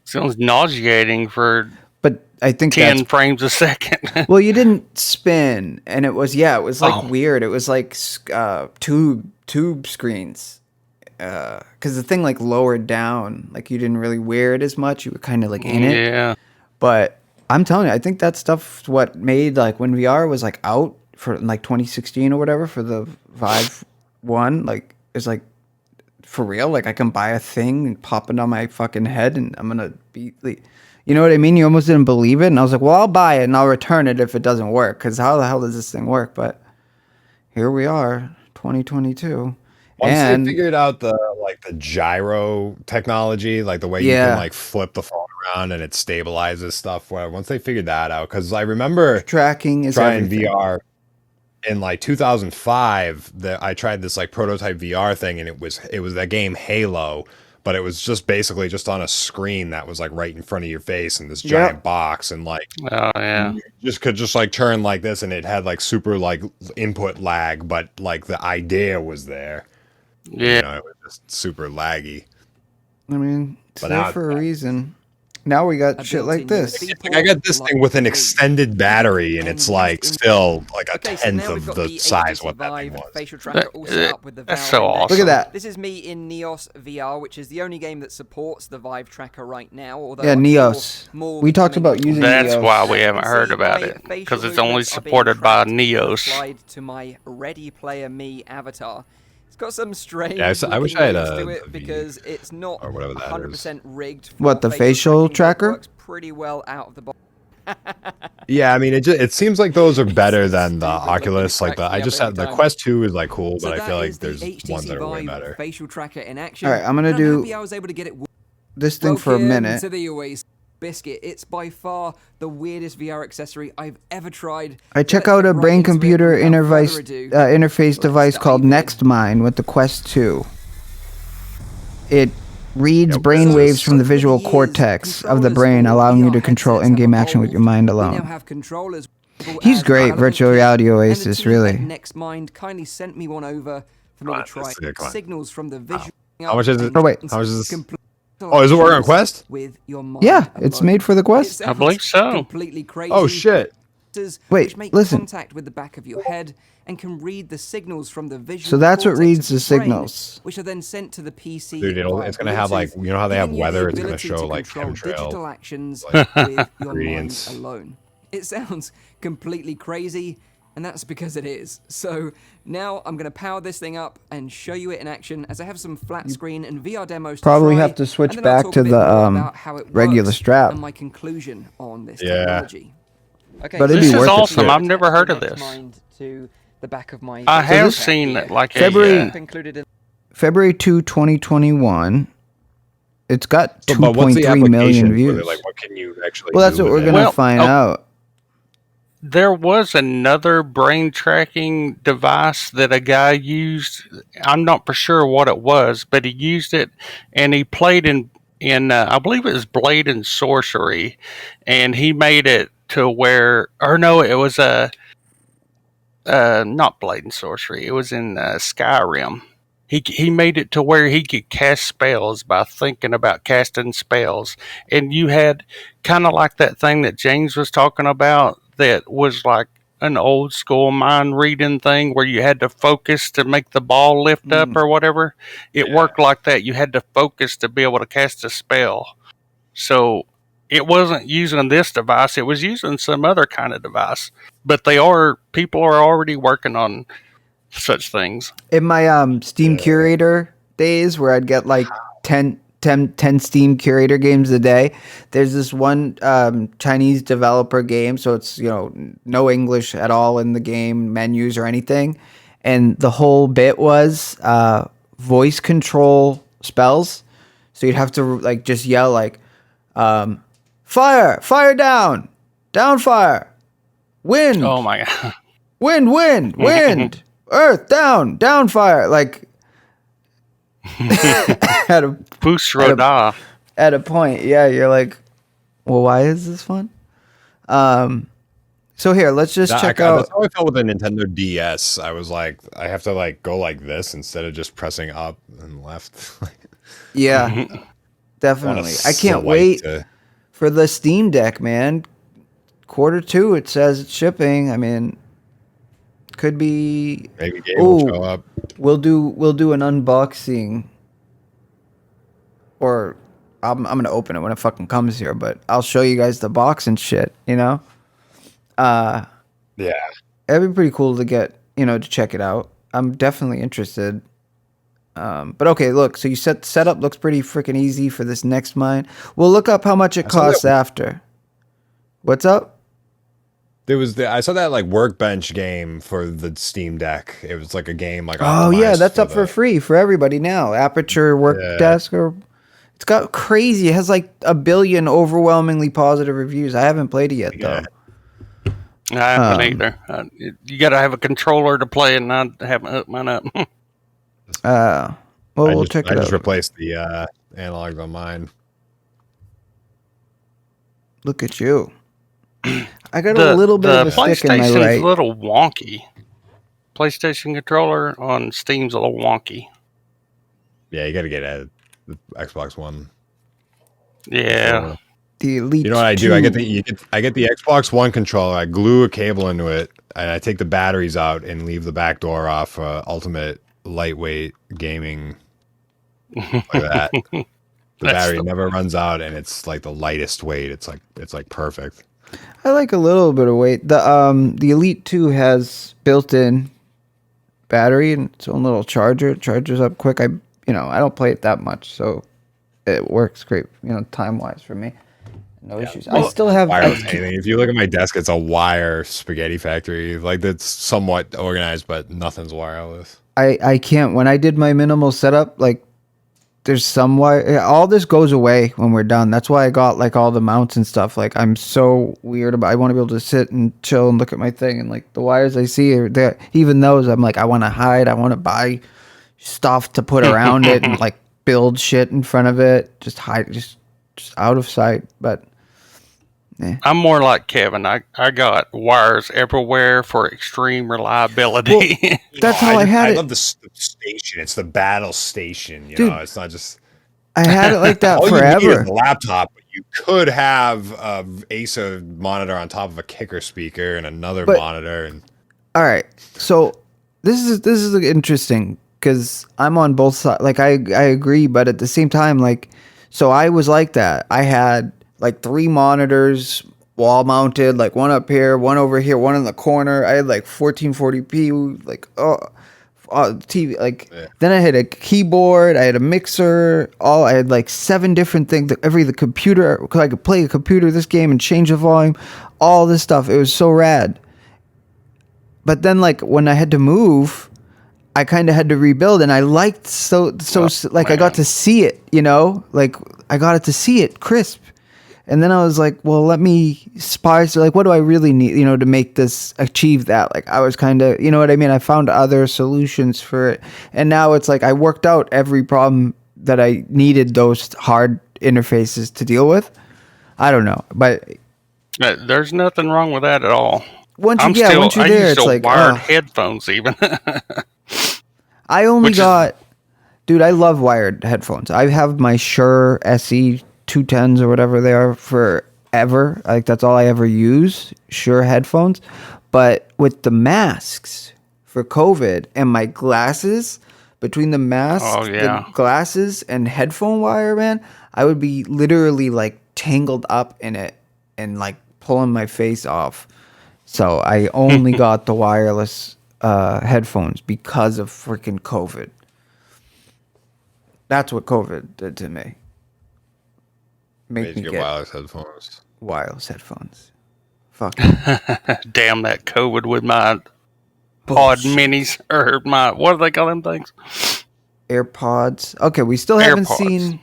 Sounds nauseating for but I think 10 frames a second. Well, you didn't spin, and it was like weird. It was like tube screens. Because the thing like lowered down, like you didn't really wear it as much. You were kind of like in it. Yeah. But I'm telling you, I think that stuff what made like when VR was like out for like 2016 or whatever for the Vive 1, like it's like for real. Like I can buy a thing and pop it on my fucking head, and I'm gonna be like, you know what I mean? You almost didn't believe it, and I was like, well, I'll buy it and I'll return it if it doesn't work. Because how the hell does this thing work? But here we are, 2022. Once they figured out the gyro technology, like the way you can like flip the phone around and it stabilizes stuff, whatever. Once they figured that out, because I remember tracking is trying everything. VR in like 2005. That I tried this like prototype VR thing, and it was that game Halo, but it was just basically just on a screen that was like right in front of your face in this giant box, and like you just could just like turn like this, and it had like super like input lag, but like the idea was there. Yeah, you know, it was just super laggy. I mean, it's there for a reason. Now we got shit like this. Like I got this thing with an extended battery, and it's like still like a tenth of the size what that thing was. That's so awesome. Look at that. This is me in Neos VR, which is the only game that supports the Vive tracker right now. Although Neos. We talked about using That's Neos. why we haven't heard about it, because it's only supported by Neos. Applied to my Ready Player Me avatar. Got some strange. Yeah, I wish I had to it because it's not 100% rigged. What, the facial tracker? Works pretty well out of the box. Yeah, I mean, it seems like those are better than the Oculus. Like I just had the Quest 2 is like cool, but I feel like there's ones that are way better. Facial tracker in action. All right, I'm gonna do I was able to get it this thing for a minute. To the Oasis Biscuit. It's by far the weirdest VR accessory I've ever tried. I check out a brain-computer interface device called NextMind with the Quest 2. It reads brain waves from the visual cortex of the brain, allowing you to control in-game action with your mind alone. He's great, virtual reality Oasis, really. NextMind kindly sent me one over for me to try. Signals from the visual. How much is it? Oh wait, how much is this? Oh, is it working on Quest? With your mind yeah, it's made for the Quest. I believe so. Completely crazy. Oh shit! Wait, listen. Contact with the back of your head and can read the signals from the visual. So that's what reads the signals, which are then sent to the PC. Dude, it's gonna have like, you know how they have weather? It's gonna show like chemtrail, digital actions with your ingredients mind alone. It sounds completely crazy. And that's because it is. So now I'm going to power this thing up and show you it in action as I have some flat screen and VR demos to probably try, have to switch and then I'll back talk to a bit the more about how it regular works strap. and my conclusion on this technology. Okay, but so it'd this be is worth awesome. it. I've never heard of this. To the back of my I have seen like February included in February 2, 2021. It's got But what's the 2.3 million application for views. it? Like, what can you actually Well, that's do what with we're it? going to find out. There was another brain tracking device that a guy used. I'm not for sure what it was, but he used it and he played in I believe it was Blade and Sorcery, and he made it to where, or no, it was not Blade and Sorcery. It was in Skyrim. He made it to where he could cast spells by thinking about casting spells, and you had kind of like that thing that James was talking about. That was like an old school mind reading thing where you had to focus to make the ball lift up or whatever. It worked like that. You had to focus to be able to cast a spell. So it wasn't using this device. It was using some other kind of device. But people are already working on such things. In my Steam Curator days where I'd get like 10 Steam Curator games a day, there's this one Chinese developer game, so it's, you know, no English at all in the game menus or anything, and the whole bit was voice control spells. So you'd have to like just yell like fire down fire, wind, Oh my god. wind, Earth down fire. Like at a point, yeah, you're like, well, why is this fun? So here, let's just check out. That's how I felt with the Nintendo DS. I was like, I have to like go like this instead of just pressing up and left. Yeah, definitely. I can't wait for the Steam Deck, man. Q2, it says it's shipping. I mean, could be. Maybe Gabe will show up. We'll do an unboxing, or I'm gonna open it when it fucking comes here. But I'll show you guys the box and shit. You know. Yeah, it'd be pretty cool to get, to check it out. I'm definitely interested. But okay, look, so you setup looks pretty freaking easy for this next mine. We'll look up how much it costs after. What's up? I saw that like workbench game for the Steam Deck. It was like a game like that's up for free for everybody now. Aperture work desk, or it's got crazy. It has like 1 billion overwhelmingly positive reviews. I haven't played it yet though. I haven't either. You got to have a controller to play, and I haven't hooked mine up. We'll check it out. I just replaced the analog on mine. Look at you. I got a little bit of a stick in my right. PlayStation's a little wonky. PlayStation controller on Steam's a little wonky. Yeah, you got to get the Xbox One. Yeah. The Elite. You know what I do? I get the Xbox One controller. I glue a cable into it, and I take the batteries out and leave the back door off for ultimate lightweight gaming. Like that. The battery never runs out, and it's like the lightest weight. It's like perfect. I like a little bit of weight. The Elite 2 has built-in battery and its own little charger. It charges up quick. I don't play it that much, so it works great. Time-wise for me. No issues. I still have anything. If you look at my desk, it's a wire spaghetti factory. Like that's somewhat organized, but nothing's wireless. I can't. When I did my minimal setup, like there's some wire. All this goes away when we're done. That's why I got like all the mounts and stuff. Like I'm so weird about. I want to be able to sit and chill and look at my thing, and like the wires I see are there. Even those, I'm like, I want to hide. I want to buy stuff to put around it and like build shit in front of it. Just hide. Just out of sight. But I'm more like Kevin. I got wires everywhere for extreme reliability. Well, that's how I had it. I love the station. It's the battle station. You know, it's not just. I had it like that all forever. You need is a laptop, but you could have a Acer monitor on top of a kicker speaker and another monitor. And all right, so this is interesting because I'm on both sides. Like I agree, but at the same time, like, so I was like that. I had like 3 monitors wall mounted, like one up here, one over here, one in the corner. I had like 1440p, like TV. Like then I had a keyboard, I had a mixer. I had like 7 different things. The computer, cause I could play a computer this game and change the volume, all this stuff. It was so rad. But then like when I had to move, I kind of had to rebuild, and I liked I got to see it. Like I got to see it crisp. And then I was like, well, let me spice. Like, what do I really need, to make this achieve that? Like, I was kind of, you know what I mean? I found other solutions for it. And now it's like I worked out every problem that I needed those hard interfaces to deal with. I don't know. But there's nothing wrong with that at all. Once you're there, it's like wired headphones even. I only got, dude, I love wired headphones. I have my Shure SE 210s or whatever they are forever. Like that's all I ever use, Shure headphones. But with the masks for COVID and my glasses, between the masks, the glasses and headphone wire, man, I would be literally like tangled up in it and like pulling my face off. So I only got the wireless headphones because of freaking COVID. That's what COVID did to me. Make me get wireless headphones. Wireless headphones. Fuck. Damn that COVID with my pod minis or my, what do they call them things? AirPods. Okay, we still haven't seen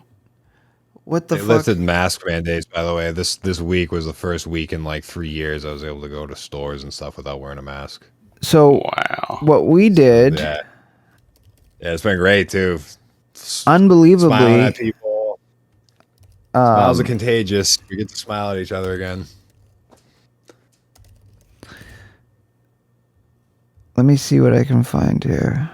what the fuck. They lifted mask mandates, by the way. This week was the first week in like 3 years I was able to go to stores and stuff without wearing a mask. So Wow. what we did, Yeah, it's been great too. unbelievably, Smiling at people. Smiles are contagious. We get to smile at each other again. let me see what I can find here.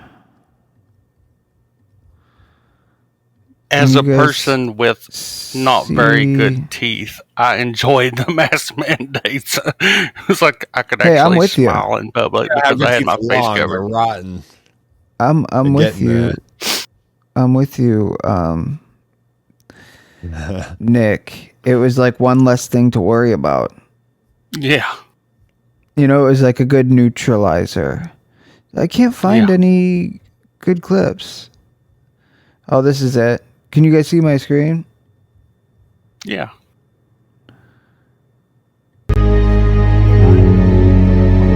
As You a guys person with not very see- good teeth, I enjoyed the mask mandates. It was like I could Hey, I'm actually with you. smile in public Have because your I had teeth my face long, they're covered. rotten. I'm They're with getting you. I'm with you, Nick. It was like one less thing to worry about. Yeah. You know, it was like a good neutralizer. I can't find Yeah. any good clips. Oh, this is it. Can you guys see my screen? Yeah.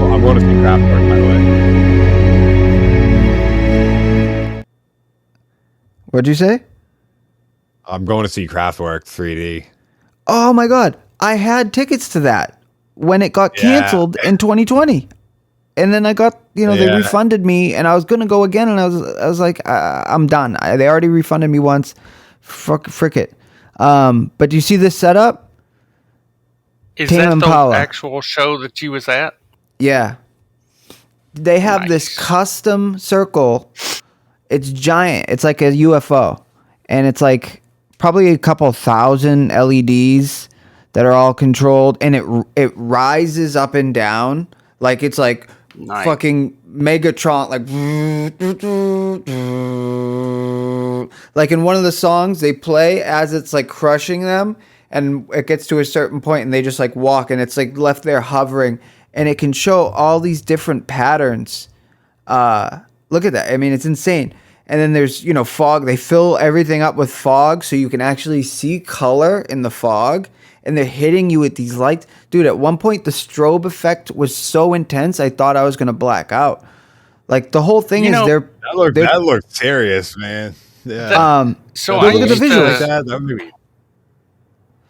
Well, I'm going to see Kraftwerk, by the way. What'd you say? I'm going to see Kraftwerk 3D. Oh my god, I had tickets to that when it got Yeah. canceled in 2020. And then I got, they Yeah. refunded me, and I was gonna go again, and I was like, I'm done. They already refunded me once. Frick it. But do you see this setup? Is Tame that Impala. the actual show that you was at? Yeah. They have this Nice. custom circle. It's giant. It's like a UFO. And it's like probably a couple thousand LEDs that are all controlled, and it rises up and down like it's like Nice. fucking Megatron, like in one of the songs they play as it's like crushing them, and it gets to a certain point and they just like walk, and it's like left there hovering, and it can show all these different patterns. Look at that. I mean, it's insane. And then there's, fog. They fill everything up with fog so you can actually see color in the fog. And they're hitting you with these lights. Dude, at one point, the strobe effect was so intense, I thought I was going to black out. Like, the whole thing That looked serious, man. Yeah. So look I at the used visuals. to, That movie.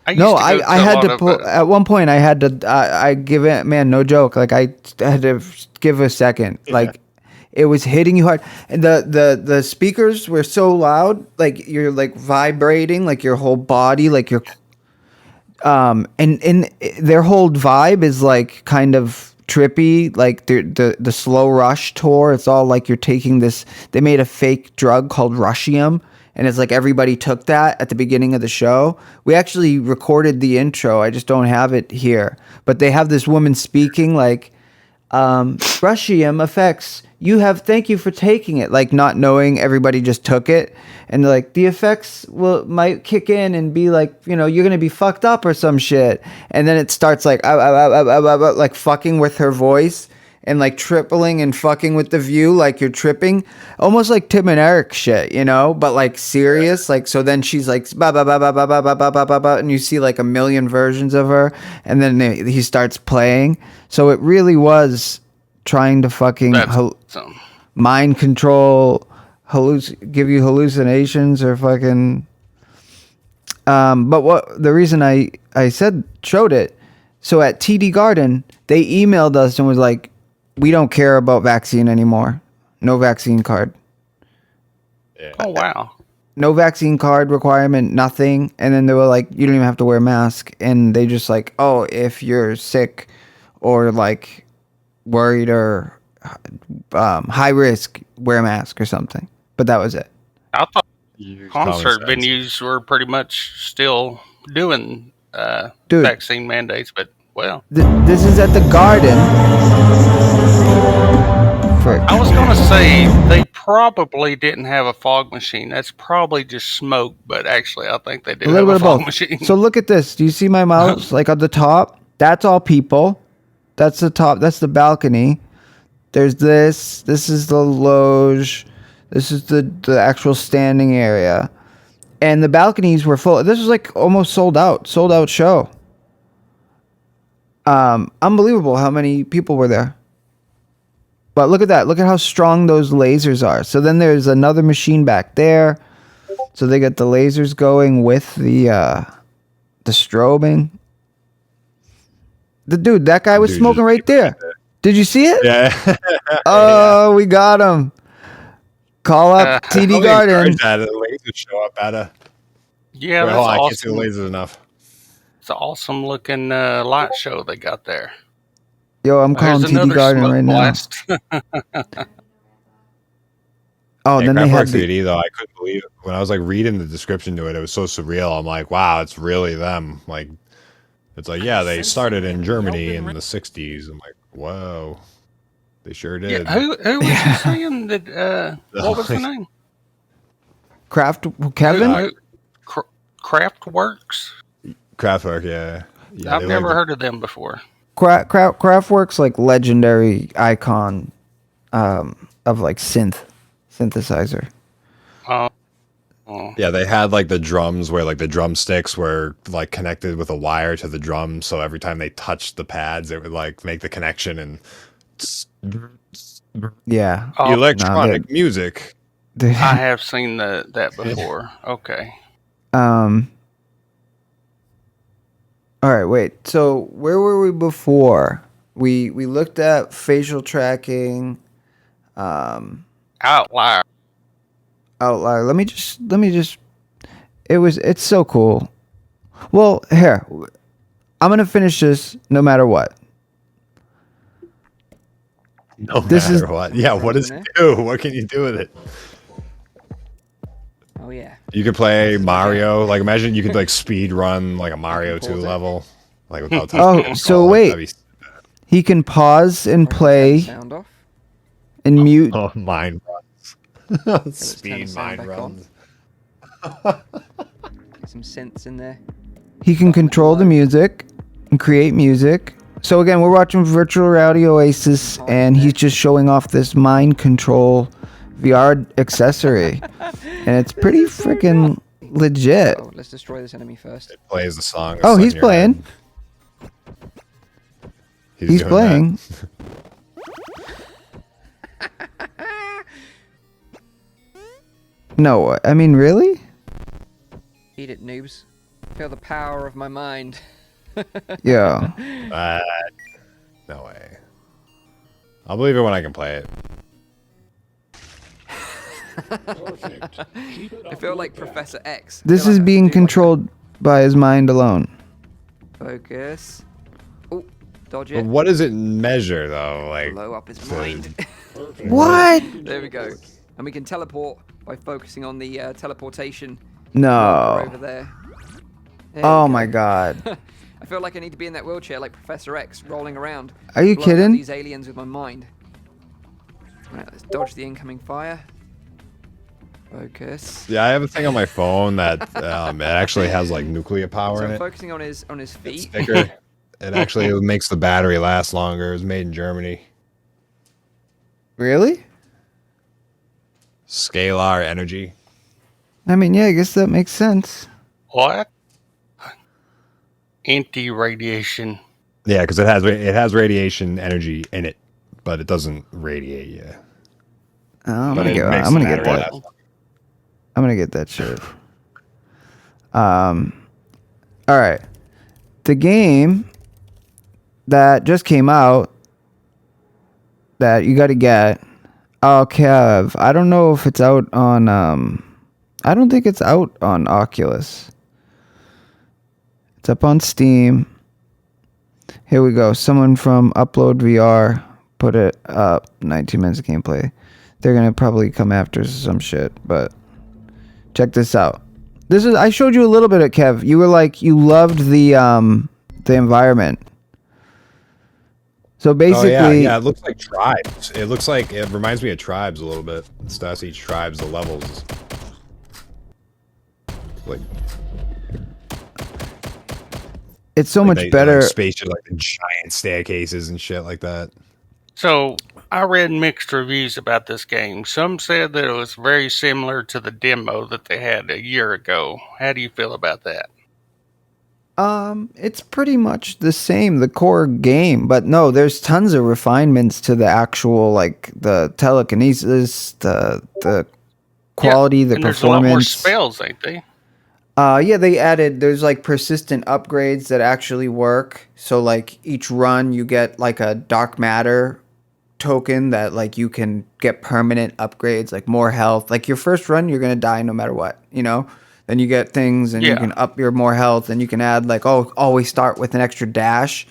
I used No, to go I to a had lot to of, pull. At one point, I had to. I give it, man, no joke. Like I had to give a second. Like it was hitting you hard, and the speakers were so loud. Like you're like vibrating, like your whole body, like your and their whole vibe is like kind of trippy. Like the slow rush tour. It's all like you're taking this. They made a fake drug called Rushium. And it's like everybody took that at the beginning of the show. We actually recorded the intro. I just don't have it here. But they have this woman speaking like, Rushium effects. Thank you for taking it. Like not knowing everybody just took it. And like the effects might kick in and be like, you're going to be fucked up or some shit. And then it starts like, like fucking with her voice. And like tripling and fucking with the view, like you're tripping, almost like Tim and Eric shit, but like serious. Like so, then she's like ba ba ba ba ba ba ba ba ba ba ba, and you see like a million versions of her, and then he starts playing. So it really was trying to fucking mind control, give you hallucinations or fucking. But the reason I showed it, so at TD Garden they emailed us and was like, we don't care about vaccine anymore. No vaccine card. Yeah. oh wow. No vaccine card requirement, nothing. And then they were like, you don't even have to wear a mask. And they just like, oh, if you're sick or like worried or high risk, wear a mask or something. But that was it. I thought Common concert sense. venues were pretty much still doing Dude. vaccine mandates, but well. This is at the Garden. Frick. I was going to say they probably didn't have a fog machine. That's probably just smoke, but actually I think they do A little have bit a of fog both. machine. So look at this. Do you see my mouse? Like at the top, that's all people. That's the top. That's the balcony. There's this. This is the loge. This is the actual standing area. And the balconies were full. This was like almost sold out show. Unbelievable how many people were there. But look at that. Look at how strong those lasers are. So then there's another machine back there. So they got the lasers going with the strobing. That guy was smoking right there. Did you see it? Yeah. Oh, we got him. Call up TD Garden. That the lasers show up at a. Yeah, Wait, that's hold on, I can't see the awesome. lasers enough. It's an awesome looking light show they got there. Yo, I'm calling There's TD another Garden smoke right now. blast. Oh, Yeah, then they had Kraftwerk the 3D though. I couldn't believe it when I was like reading the description to it. It was so surreal. I'm like, wow, it's really them. Like, it's like, yeah, they started in Germany in the '60s. I'm like, whoa, they sure did. Yeah, who was you saying that? What was the name? Kevin? Kraftwerks. Kraftwerk, yeah. I've never heard of them before. Kraftwerk's like legendary icon of like synthesizer. Yeah, they had like the drums where like the drumsticks were like connected with a wire to the drum, so every time they touched the pads, it would like make the connection and Yeah. electronic music. I have seen that before. Okay. All right, wait. So where were we before? We looked at facial tracking, Outlier. outlier. Let me just. It's so cool. Well, here, I'm gonna finish this no matter what. No This matter is- what. Yeah, what does it do? What can you do with it? Oh yeah. You could play Mario. Like, imagine you could like speed run like a Mario 2 Pause it. level, like without touching Oh, the so controller. wait. That'd be- He can pause and Or turn the play sound off. and mute. Oh, mind runs. turn the Speed sound mind back on. runs. Get some synths in there. He can control the music and create music. So again, we're watching Virtual Reality Oasis, and he's just showing off this mind control VR accessory, and it's pretty freaking legit. Oh, let's destroy this enemy first. It plays the song. Oh, that's he's in your playing. head. He's doing playing. No, I mean, really? Eat it, noobs. Feel the power of my mind. Yeah. that. No way. I'll believe it when I can play it. I feel like Professor X. I This feel is like I being have to do controlled by his mind alone. Focus. Oh, dodge But it. what does it measure though? Like, Blow up his mind. What? There we go. And we can teleport by focusing on the teleportation No. over there. There Oh we my go. god. I feel like I need to be in that wheelchair like Professor X, rolling around. Are you blowing up kidding? these aliens with my mind. Right, let's dodge the incoming fire. Focus. yeah, I have a thing on my phone that it actually has like nuclear power So in I'm it. focusing on his It's feet. thicker. It actually makes the battery last longer. It was made in Germany. Really? Scalar energy. I mean, yeah, I guess that makes sense. What? Anti-radiation. Yeah, because it has radiation energy in it, but it doesn't radiate you. Oh, I'm But gonna it get. makes I'm gonna the get battery that. last. I'm gonna get that shit. All right. The game that just came out that you got to get. Oh, Kev. I don't know if it's out on. I don't think it's out on Oculus. It's up on Steam. Here we go. Someone from Upload VR put it up. 19 minutes of gameplay. They're gonna probably come after some shit, but check this out. This is I showed you a little bit of Kev. You were like you loved the environment. So basically, Oh, yeah, it looks like tribes. It reminds me of tribes a little bit. Stats each tribes, the levels. Like it's so like much they- better. Like spaceship, like the giant staircases and shit like that. So I read mixed reviews about this game. Some said that it was very similar to the demo that they had a year ago. How do you feel about that? It's pretty much the same, the core game, but no, there's tons of refinements to the actual, like the telekinesis, the quality, the and there's a lot more performance. spells, ain't they? Yeah, they added, there's like persistent upgrades that actually work. So like each run you get like a dark matter token that like you can get permanent upgrades, like more health. Like your first run you're gonna die no matter what, you know? Then you get things and you can up your more health, and you can add like, always start with an extra dash.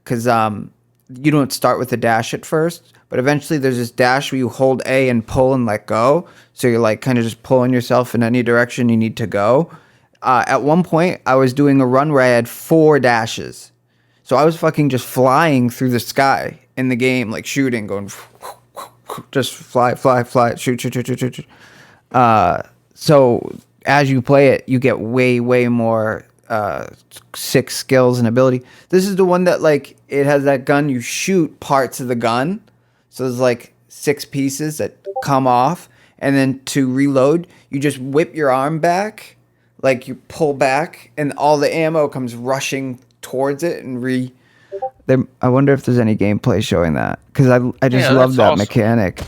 Cause you don't start with a dash at first, but eventually there's this dash where you hold A and pull and let go. So you're like kind of just pulling yourself in any direction you need to go. At one point, I was doing a run where I had 4 dashes. So I was fucking just flying through the sky in the game, like shooting, going just fly, shoot. So as you play it, you get way more sick skills and ability. This is the one that like it has that gun. You shoot parts of the gun, so there's like 6 pieces that come off, and then to reload, you just whip your arm back. Like you pull back and all the ammo comes rushing towards it and I wonder if there's any gameplay showing that, because I just love that awesome mechanic.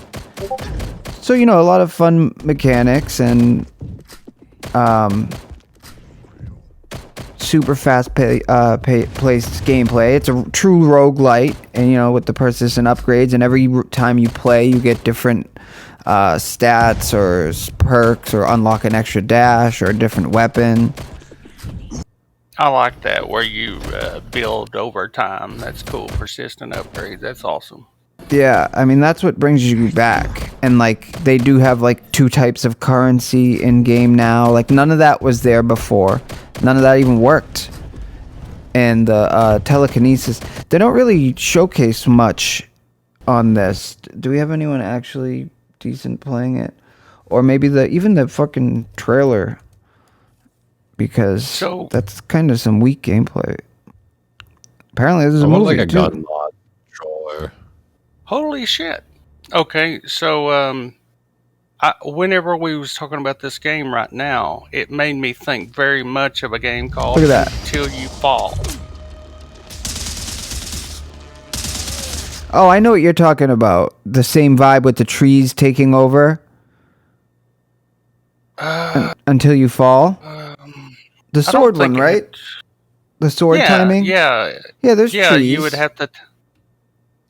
So, you know, a lot of fun mechanics and super fast paced gameplay. It's a true roguelite, and you know, with the persistent upgrades, and every time you play you get different stats or perks, or unlock an extra dash or a different weapon. I like that, where you build over time. That's cool. Persistent upgrades. That's awesome. Yeah, I mean, that's what brings you back. And like they do have like 2 types of currency in game now. Like none of that was there before. None of that even worked. And telekinesis, they don't really showcase much on this. Do we have anyone actually decent playing it? Or maybe even the fucking trailer, because that's kind of some weak gameplay. Apparently there's a movie like a too. gun mod controller. Holy shit. Okay, so whenever we was talking about this game right now, it made me think very much of a game called Look at that. Until You Fall. Oh, I know what you're talking about. The same vibe with the trees taking over. Until You Fall. The sword one, right? The sword timing. Yeah. There's trees. You would have to.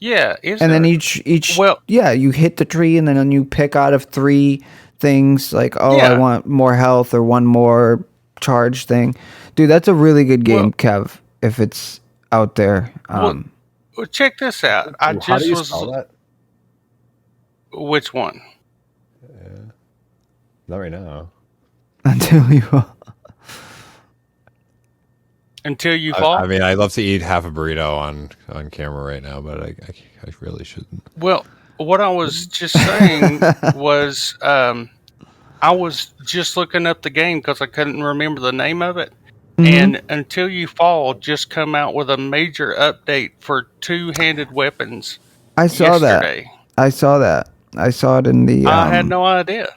Yeah, and then each you hit the tree, and then you pick out of 3 things. Like, I want more health or one more charge thing. Dude, that's a really good game, Kev. If it's out there. Well, check this out. How do you spell that? Which one? Not right now. Until You Fall. Until You Fall? I mean, I'd love to eat half a burrito on camera right now, but I really shouldn't. Well, what I was just saying was I was just looking up the game because I couldn't remember the name of it. Mm-hmm. And Until You Fall just come out with a major update for 2-handed weapons. I saw yesterday. I saw that. I saw it in the... I had no idea.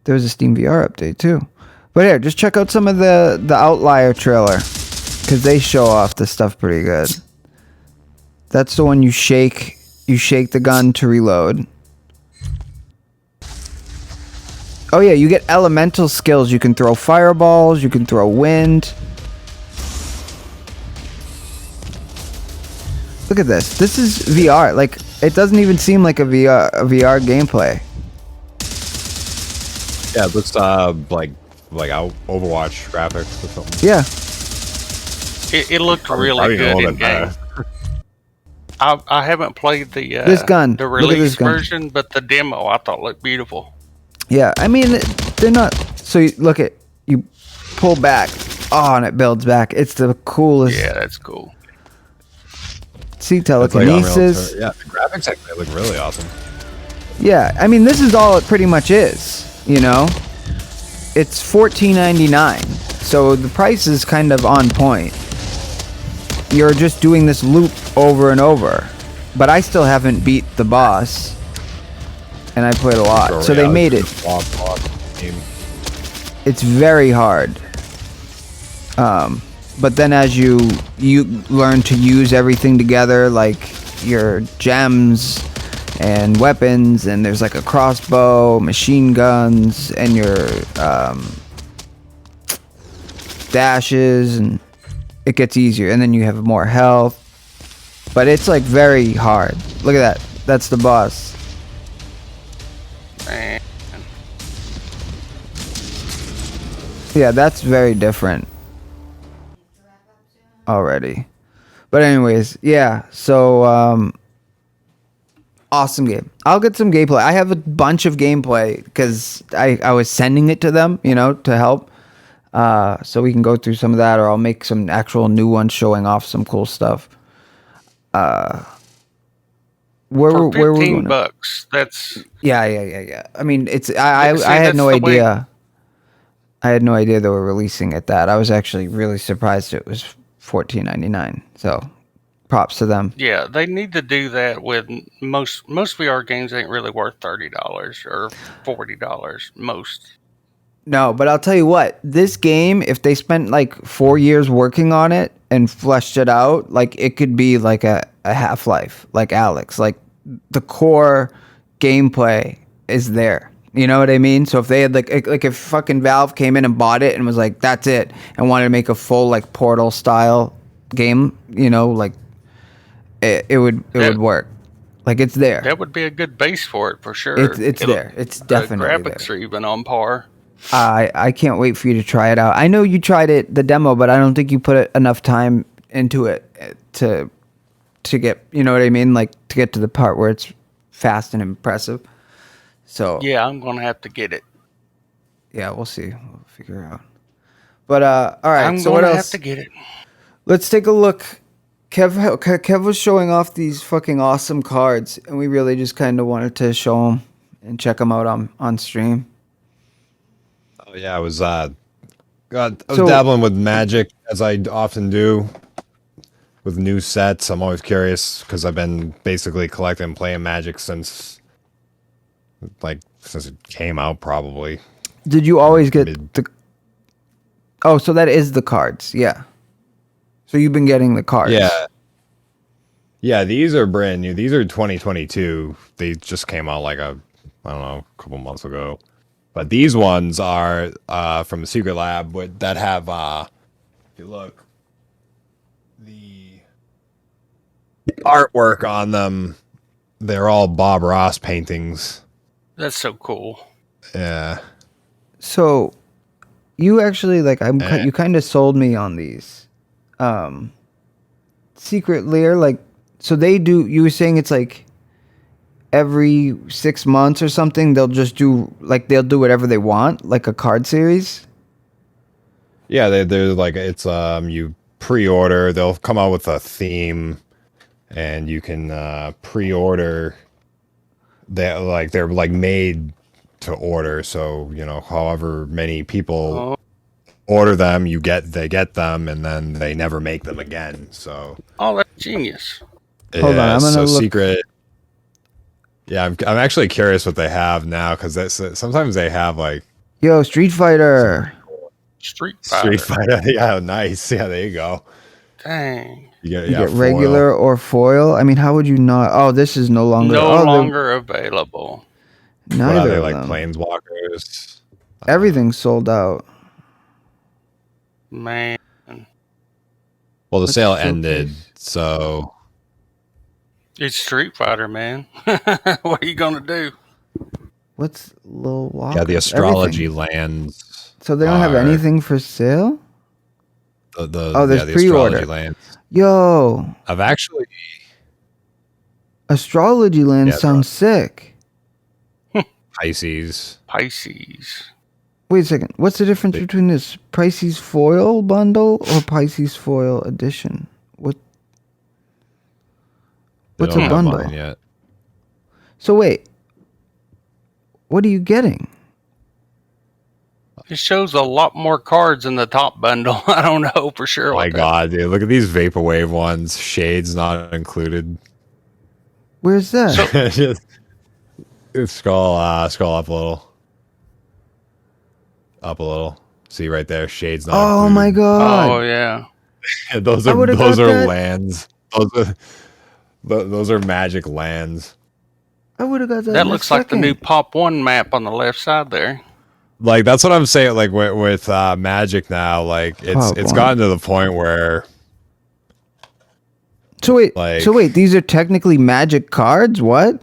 There was a Steam VR update too. But here, just check out some of the Outlier trailer, because they show off the stuff pretty good. That's the one you shake the gun to reload. Oh yeah, you get elemental skills. You can throw fireballs, you can throw wind. Look at this. This is VR. Like, it doesn't even seem like a VR gameplay. Yeah, it looks like Overwatch graphics or something. Yeah. It looked really good in game. I haven't played the this gun. the release version, but the demo I thought looked beautiful. Yeah, I mean, they're not... So you pull back, and it builds back. It's the coolest. Yeah, that's cool. See, telekinesis. The graphics actually look really awesome. Yeah, I mean, this is all it pretty much is, you know? It's $14.99, so the price is kind of on point. You're just doing this loop over and over. But I still haven't beat the boss. And I played a lot. Sure, so they made it. It's very hard. But then as you learn to use everything together, like your gems and weapons, and there's like a crossbow, machine guns, and your dashes, and it gets easier. And then you have more health. But it's like very hard. Look at that. That's the boss. Man. Yeah, that's very different already. But anyways, yeah. So awesome game. I'll get some gameplay. I have a bunch of gameplay because I was sending it to them, to help. So we can go through some of that, or I'll make some actual new ones showing off some cool stuff. Where For were we $15, going? that's Yeah. I mean, I had no idea. I had no idea they were releasing at that. I was actually really surprised it was $14.99. So, props to them. yeah. They need to do that with most VR games. Ain't really worth $30 or $40 most. No, but I'll tell you what. This game, if they spent like 4 years working on it and fleshed it out, like it could be like a Half-Life, like Alex. Like the core gameplay is there. You know what I mean? So if they had like if fucking Valve came in and bought it and was like, that's it, and wanted to make a full like Portal style game, like it would work. Like it's there. That would be a good base for it for sure. It's there. It's definitely graphics there. are even on par. I can't wait for you to try it out. I know you tried the demo, but I don't think you put enough time into it to get, you know what I mean? Like to get to the part where it's fast and impressive. So Yeah, I'm gonna have to get it. yeah, we'll see. We'll figure it out. But all right. I'm So what gonna else? have to get it. Let's take a look. Kev was showing off these fucking awesome cards, and we really just kind of wanted to show them and check them out on stream. Oh yeah, I was dabbling with Magic as I often do with new sets. I'm always curious because I've been basically collecting and playing Magic since it came out, probably. Did you always get the? Oh, so that is the cards, yeah. So you've been getting the cards. Yeah, these are brand new. These are 2022. They just came out like a couple months ago. But these ones are from the Secret Lab that have, if you look, the artwork on them, they're all Bob Ross paintings. That's so cool. Yeah. So you actually you kind of sold me on these. Secret Lair, so they do. You were saying it's like every 6 months or something. They'll just do they'll do whatever they want, like a card series. Yeah, they're like it's you pre-order. They'll come out with a theme, and you can pre-order. They're made to order. So however many people order them, they get them, and then they never make them again. So that's genius. Hold on, I'm gonna look. Secret. Yeah, I'm actually curious what they have now, because sometimes they have Street Fighter. Street Fighter. Yeah, nice. Yeah, there you go. Dang. You get regular or foil. I mean, how would you not? Oh, this is no longer available. Neither what are they, of them. Planeswalkers? Everything's sold out. Man. Well, the sale ended, so It's Street Fighter, man. What are you gonna do? What's Lil Walker? yeah, the astrology Everything. lands. So they don't have anything for sale? There's the pre-order. astrology lands. Yo, I've actually astrology land sounds sick. Pisces. Wait a second. What's the difference between this Pisces foil bundle or Pisces foil edition? What's They a don't have bundle? mine yet. So wait, what are you getting? It shows a lot more cards in the top bundle. I don't know for sure. Oh my god, dude! Look at these vaporwave ones. Shades not included. Where's that? Just scroll up a little. Up a little. See right there, shades not Oh included. my god! Oh yeah. those I are would've got that. lands. Those are magic lands. I would have got that. That in a looks like the second. new Pop 1 map on the left side there. like that's what I'm saying. Like with Magic now, like it's gotten to the point where. So wait, these are technically Magic cards? What?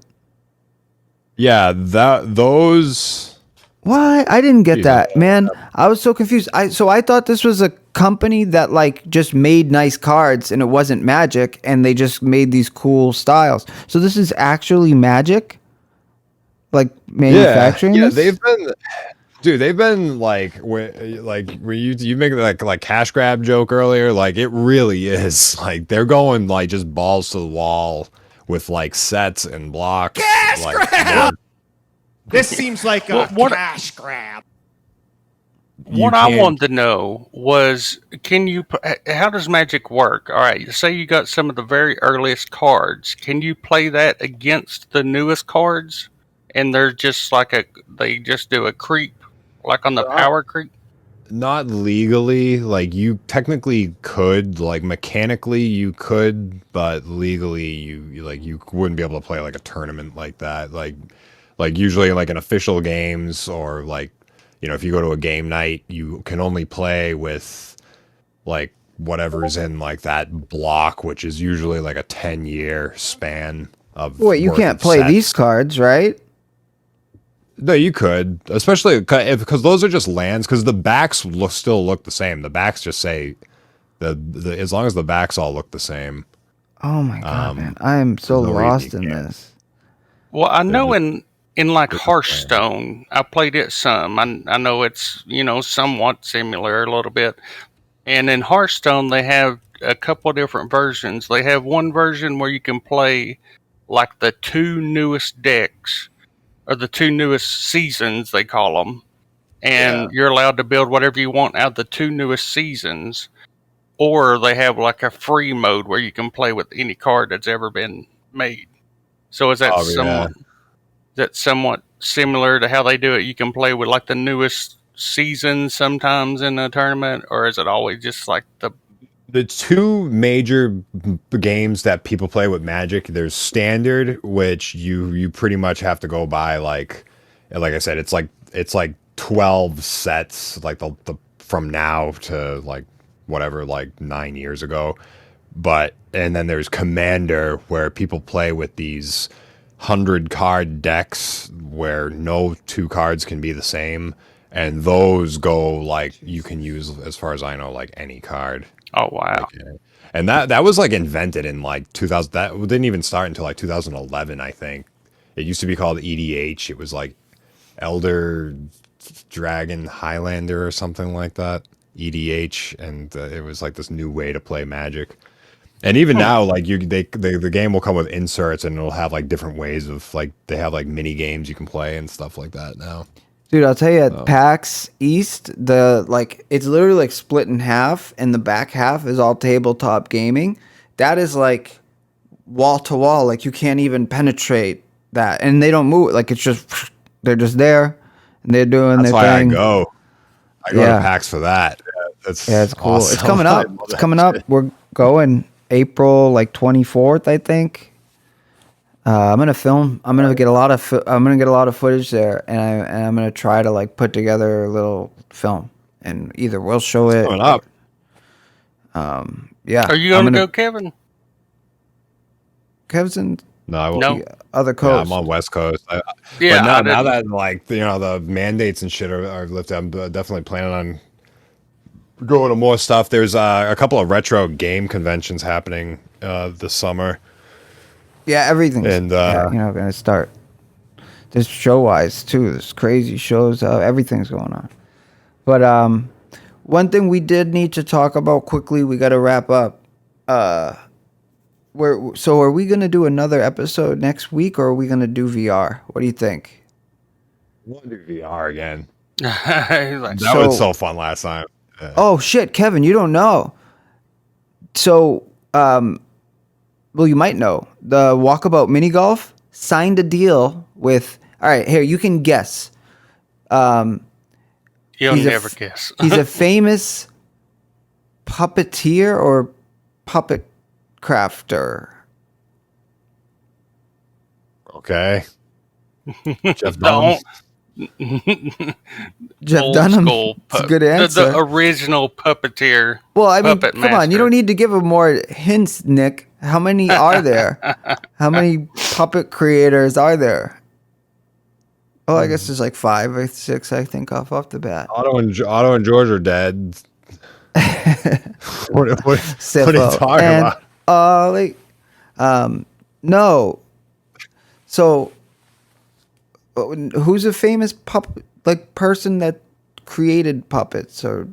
Yeah, those. What? I didn't get that, man. I was so confused. I thought this was a company that like just made nice cards and it wasn't Magic and they just made these cool styles. So this is actually Magic? Like manufacturing this? They've been like where you make like cash grab joke earlier, like it really is like they're going like just balls to the wall with like sets and blocks. Cash grab! This seems like a What- cash grab. What I wanted to know was, how does Magic work? All right, say you got some of the very earliest cards. Can you play that against the newest cards? And they're just like they just do a creep, like on the power creep? Not legally, like you technically could, like mechanically you could, but legally you wouldn't be able to play like a tournament like that. Like usually like in official games or like, you know, if you go to a game night, you can only play with like whatever's in like that block, which is usually like a 10-year span of. Wait, you can't play sets. these cards, right? No, you could, especially because those are just lands. Because the backs still look the same. The backs just say the as long as the backs all look the same. Oh my god, man! I am so lost in this. Well, I know in like Hearthstone, I played it some. I know it's, you know, somewhat similar a little bit. And in Hearthstone, they have a couple of different versions. They have one version where you can play like the two newest decks, or the two newest seasons, they call them. And you're allowed to build whatever you want out of the two newest seasons. Or they have like a free mode where you can play with any card that's ever been made. So is that somewhat similar to how they do it? You can play with like the newest season sometimes in a tournament, or is it always just like the two major games that people play with Magic? There's Standard, which you pretty much have to go by like I said, it's like 12 sets, like the from now to like whatever, like 9 years ago. And then there's Commander, where people play with these 100 card decks where no two cards can be the same, and those go like you can use, as far as I know, like any card. Oh wow. And that was like invented in like 2000. That didn't even start until like 2011, I think. It used to be called EDH. It was like Elder Dragon Highlander or something like that. EDH, and it was like this new way to play Magic. And even now, like the game will come with inserts, and it'll have like different ways of like they have like mini games you can play and stuff like that now. Dude, I'll tell you, at PAX East, it's literally like split in half, and the back half is all tabletop gaming. That is like wall to wall, like you can't even penetrate that, and they don't move. Like it's just they're just there, and they're doing their thing. That's why I go to PAX for that. It's cool. Awesome. It's coming up. It's coming up. We're going April like 24th, I think. I'm gonna film. I'm gonna get a lot of footage there, and I'm gonna try to like put together a little film, and either we'll show it. Coming up. Yeah. Are you gonna go, Kevin? Kevin's in No. the other coast. Yeah, I'm on West Coast. But now that like the mandates and shit are lifted, I'm definitely planning on going to more stuff. There's a couple of retro game conventions happening this summer. Yeah, everything's And gonna start. There's show-wise too. There's crazy shows. Everything's going on. But one thing we did need to talk about quickly. We got to wrap up. Are we gonna do another episode next week, or are we gonna do VR? What do you think? We'll do VR again. That was so fun last time. Oh shit, Kevin, you don't know. So, well, you might know. The Walkabout Mini Golf signed a deal with. All right, here you can guess. You'll never guess. He's a famous puppeteer or puppet crafter. Okay. Jeff Don't. Jeff Old Dunham. school It's a good answer. The original puppeteer. Well, I mean, puppet come on, you master. don't need to give him more hints, Nick. How many are there? How many puppet creators are there? Oh, I guess there's like 5 or 6, I think, off the bat. Otto and George are dead. what are you Sifo. talking And, about? no. So, who's a famous person that created puppets or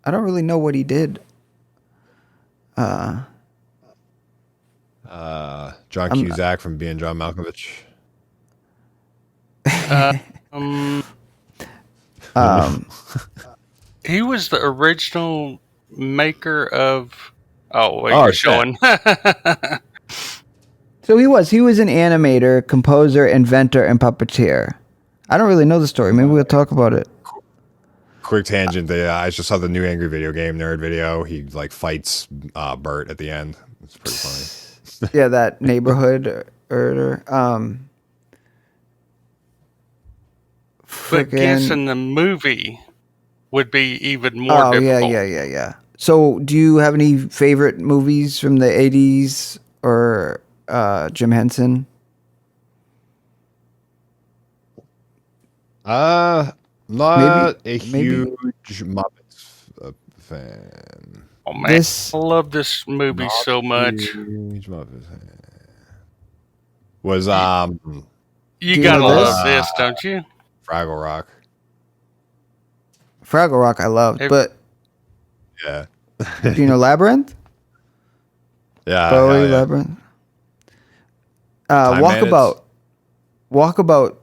I don't really know what he did. John Cusack from being John Malkovich. He was the original maker of. Oh, wait, Oh, you're shit. showing. So he was an animator, composer, inventor, and puppeteer. I don't really know the story. Maybe we'll talk about it. Quick tangent. I just saw the new Angry Video Game nerd video. He like fights Bert at the end. It's pretty funny. Yeah, that neighborhood order. But guessing the movie would be even more difficult. Yeah. So, do you have any favorite movies from the 80s or Jim Henson? Not Maybe- a huge Muppets fan. Oh man, This- I love this movie Not so much. Huge Muppets fan. Was You Do you gotta know love this? this, don't you? Fraggle Rock. Fraggle Rock I loved, but Yeah. do you know Labyrinth? Yeah. Bowie, yeah. Labyrinth. Time Walkabout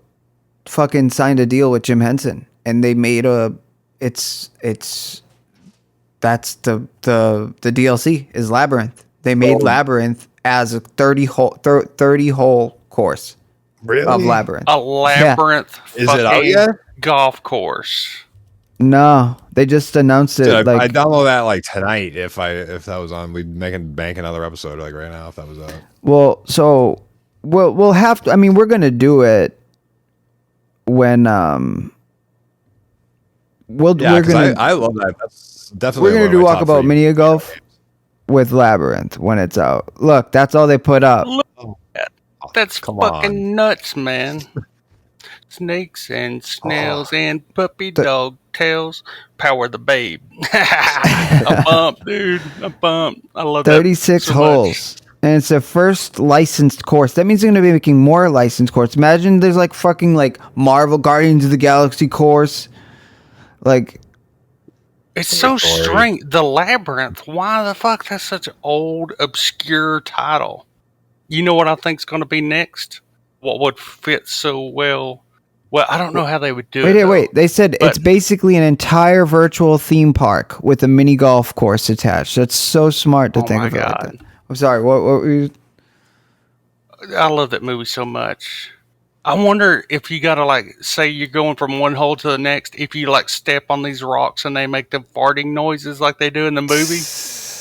fucking signed a deal with Jim Henson, and they made that's the DLC is Labyrinth. They made Labyrinth as a 30 hole course Really? of Labyrinth. A labyrinth. Is it out fucking yet? Golf course. No, they just announced it. Dude, like I download that like tonight. If that was on, we'd bank another episode like right now if that was out. well, so we'll have to. I mean, we're gonna do it when we're 'cause gonna I love that. That's definitely we're gonna do Walkabout Mini Golf with Labyrinth when it's out. Look, that's all they put up. That's Come fucking on. nuts, man. Snakes and snails and puppy dog tails. Power the babe. A bump, dude. A bump. I love that 36 so holes. And it's their first licensed course. That means they're going to be making more licensed courses. Imagine there's like fucking like Marvel Guardians of the Galaxy course. Like, It's so Story. strange. The Labyrinth. Why the fuck? That's such an old, obscure title. You know what I think's going to be next? What would fit so well? Well, I don't know how they would do it. though. wait. They said But- it's basically an entire virtual theme park with a mini golf course attached. That's so smart to Oh think my of it like God. that. I'm sorry. What were you? I love that movie so much. I wonder if you gotta like say you're going from one hole to the next, if you like step on these rocks and they make the farting noises like they do in the movie.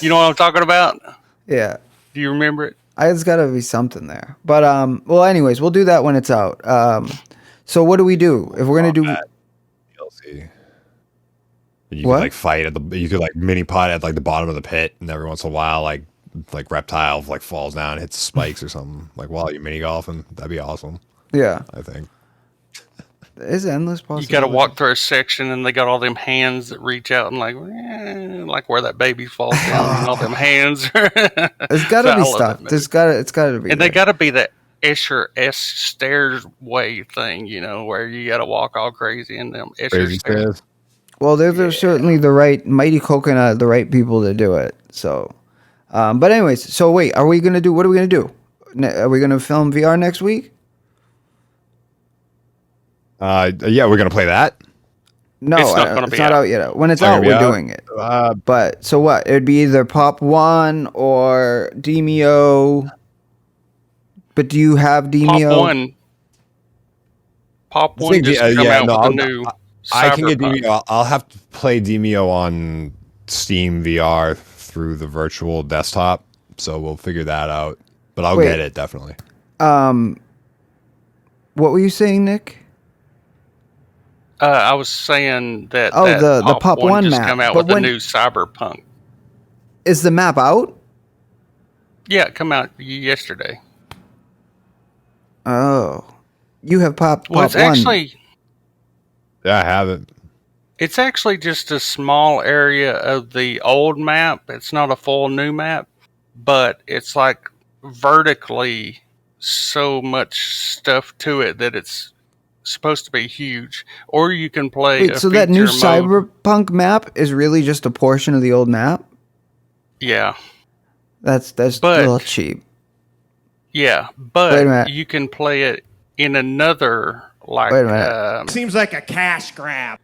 You know what I'm talking about? Yeah. Do you remember it? There's got to be something there. But, well, anyways, we'll do that when it's out. So what do we do? If we're going to do... DLC. You What? could like fight you could like mini pot at like the bottom of the pit, and every once in a while like reptile like falls down and hits spikes or something like while you're mini golfing. That'd be awesome. Yeah. I think. There's endless You possibilities. gotta walk through a section and they got all them hands that reach out and like where that baby falls down and all them hands. There's got to I be love stuff. that movie. It's got to be. And they there. gotta be that Escher-esque stairway thing, you know, where you gotta walk all crazy in them Escher Crazy stairs. stairs. Well, there's certainly the right Mighty Coconut, the right people to do it. So, but anyways, so wait, what are we gonna do? Are we gonna film VR next week? Yeah, we're gonna play that. No, It's not gonna be not out. out yet. When it's Not out, gonna be we're out. doing it. But so what? It'd be either Pop One or Demio. But do you have Demio? Pop I One think just the- come yeah, out no, with a I'll- new I can get Cyberpunk. Demio. I'll have to play Demio on Steam VR through the virtual desktop, so we'll figure that out. But I'll Wait. get it definitely. What were you saying, Nick? I was saying that the Pop 1 just map. come out But with the new Cyberpunk. Is the map out? Yeah, it come out yesterday. Oh. You have Pop 1. Yeah, I have it. It's actually just a small area of the old map. It's not a full new map, but it's like vertically so much stuff to it that it's supposed to be huge. Or you can play Wait, a so that new feature mode. Cyberpunk map is really just a portion of the old map? Yeah. That's a little cheap. Yeah, Wait a but minute. you can play it in another, like, Wait a minute. Seems like a cash grab.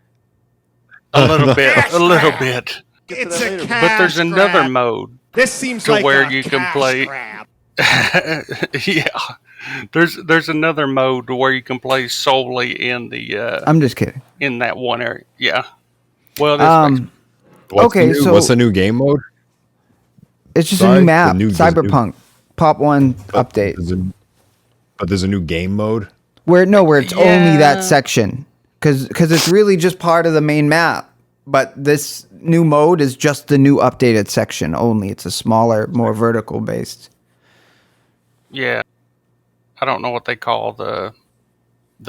a little bit. Cash A little grab. bit. It's a cash But there's another grab. mode. This seems to like where a you can cash play- grab. Yeah. There's another mode where you can play solely in the I'm just kidding. in that one area. Yeah. Well, this makes What's the new game mode? It's just a Sorry? new map. There's a new- Cyberpunk. Pop 1 update. But there's a new game mode. Where it's only Yeah. that section. Because it's really just part of the main map. But this new mode is just the new updated section only. It's a smaller, more vertical based. yeah. I don't know what they call the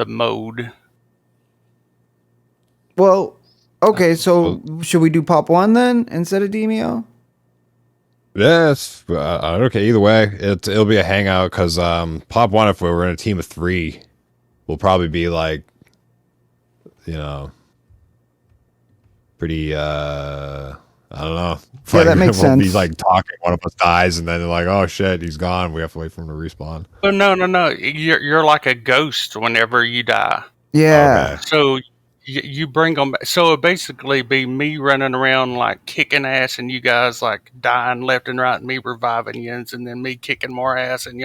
mode. Well, okay, so should we do Pop 1 then instead of Demio? Yes, okay. Either way, it'll be a hangout because Pop 1, if we were in a team of 3, will probably be like, pretty. I don't know. Yeah, that makes we'll be sense. like talking. One of us dies, and then they're like, "Oh shit, he's gone." We have to wait for him to respawn. But no. You're like a ghost whenever you die. Yeah. Okay. So you bring them back. So it basically be me running around like kicking ass and you guys like dying left and right and me reviving you and then me kicking more ass and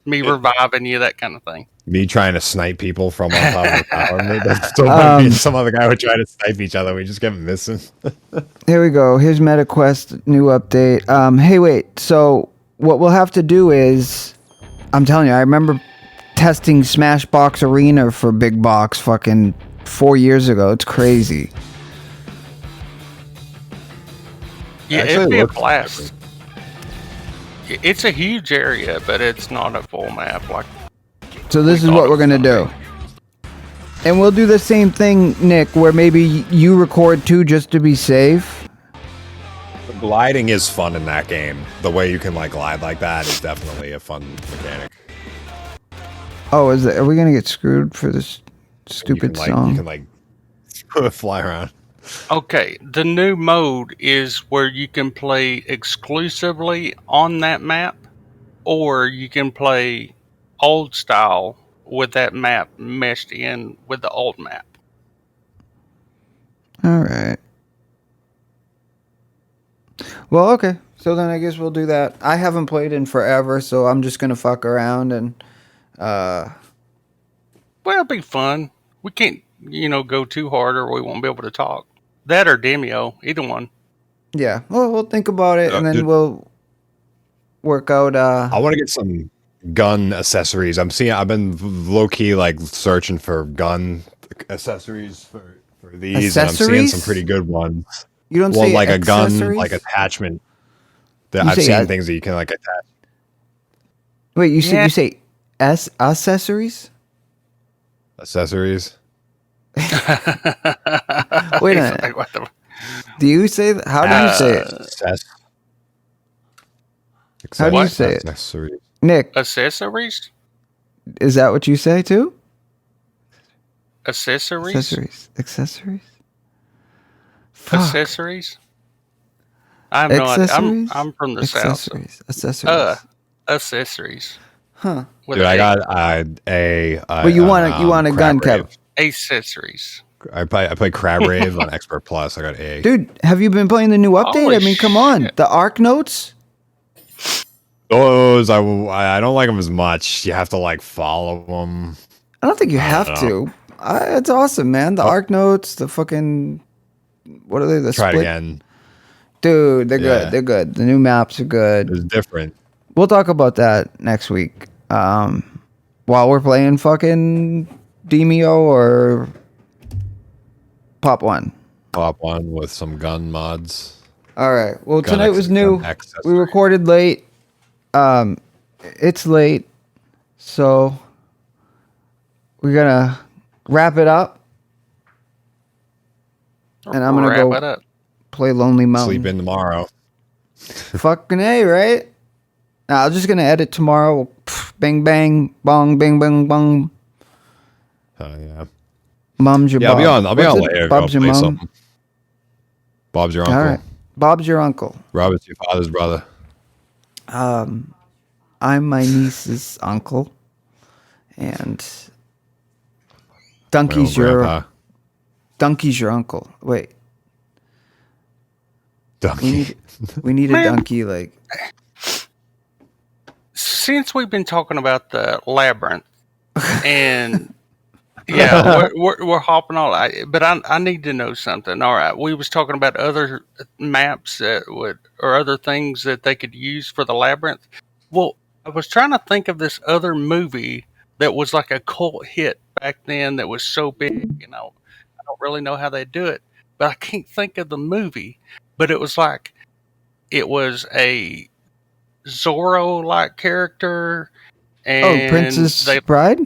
me reviving you, that kind of thing. Me trying to snipe people from on top of the tower. Maybe that's still me and some other guy would try to snipe each other. We just kept missing. Here we go. Here's MetaQuest, new update. Hey, wait. So what we'll have to do is, I'm telling you, I remember testing Smashbox Arena for Big Box fucking 4 years ago. It's crazy. Yeah, Actually, it'd be it a looks blast. It's a huge area, but it's not a full map. Like, So this we is thought what it we're was going to do. gonna And we'll do the same thing, Nick, where maybe you record too just to be safe. Gliding is fun in that game. The way you can like glide like that is definitely a fun mechanic. Oh, are we going to get screwed for this stupid song? You can like fly around. Okay, the new mode is where you can play exclusively on that map, or you can play old style with that map meshed in with the old map. All right. Well, okay. So then I guess we'll do that. I haven't played in forever, so I'm just gonna fuck around and. Well, it'll be fun. We can't, go too hard or we won't be able to talk. That or Demio, either one. Yeah. Well, we'll think about it, and then Dude. we'll work out. I want to get some gun accessories. I've been low key like searching for gun accessories for these. And I'm seeing Accessories? some pretty good ones. You don't Well, say like a gun, accessories? like attachment. That You I've say seen a- things that you can like attach. Wait, you Yeah. say accessories? Accessories. Wait a He's minute. like, what the- Do you say that? How do you say it? How do you say it? Accessories. Nick, Accessories? is that what you say too? Accessories? Accessories? Fuck. Accessories? I have no idea. Accessories? I'm from the south. so- Accessories. Accessories. Huh. With Dude, a- I got a. But you want a gun, Crab Kev. Rave. accessories. I play Crab Rave on Expert Plus. I got A. Dude, have you been playing the new update? Holy I mean, come on. shit. The Arc Notes? Those I don't like them as much. You have to like follow them. I don't think you have know. to. It's awesome, man. The Arc Notes, the fucking... What are they? The Try it split? again. Dude, they're Yeah. good. They're good. The new maps are good. It's different. We'll talk about that next week. While we're playing fucking Demio or Pop one. Pop one with some gun mods. All right. Well, Gun tonight was new. We accessory. recorded late. It's late, so we're gonna wrap it up, and I'm gonna Wrap it go up. play Lonely Mountain. Sleep in tomorrow. Fucking A, right? Nah, I'm just gonna edit tomorrow. Bang bang bong bang bang bong. Yeah. Mom's your Yeah, Bob. I'll be on What's it? later. Bob's Go your play mom. something. Bob's your uncle. All right. Bob's your uncle. Robert's your father's brother. I'm my niece's uncle, and Dunkey's Grandpa. Dunkey's your uncle. Wait, Donkey. we need a Man. donkey like. Since we've been talking about the labyrinth, and yeah, we're hopping all. But I need to know something. All right, we was talking about other maps that would or other things that they could use for the labyrinth. Well, I was trying to think of this other movie that was like a cult hit back then that was so big. You know, I don't really know how they do it, but I can't think of the movie. But it was like it was a Zorro-like character. And Princess Bride.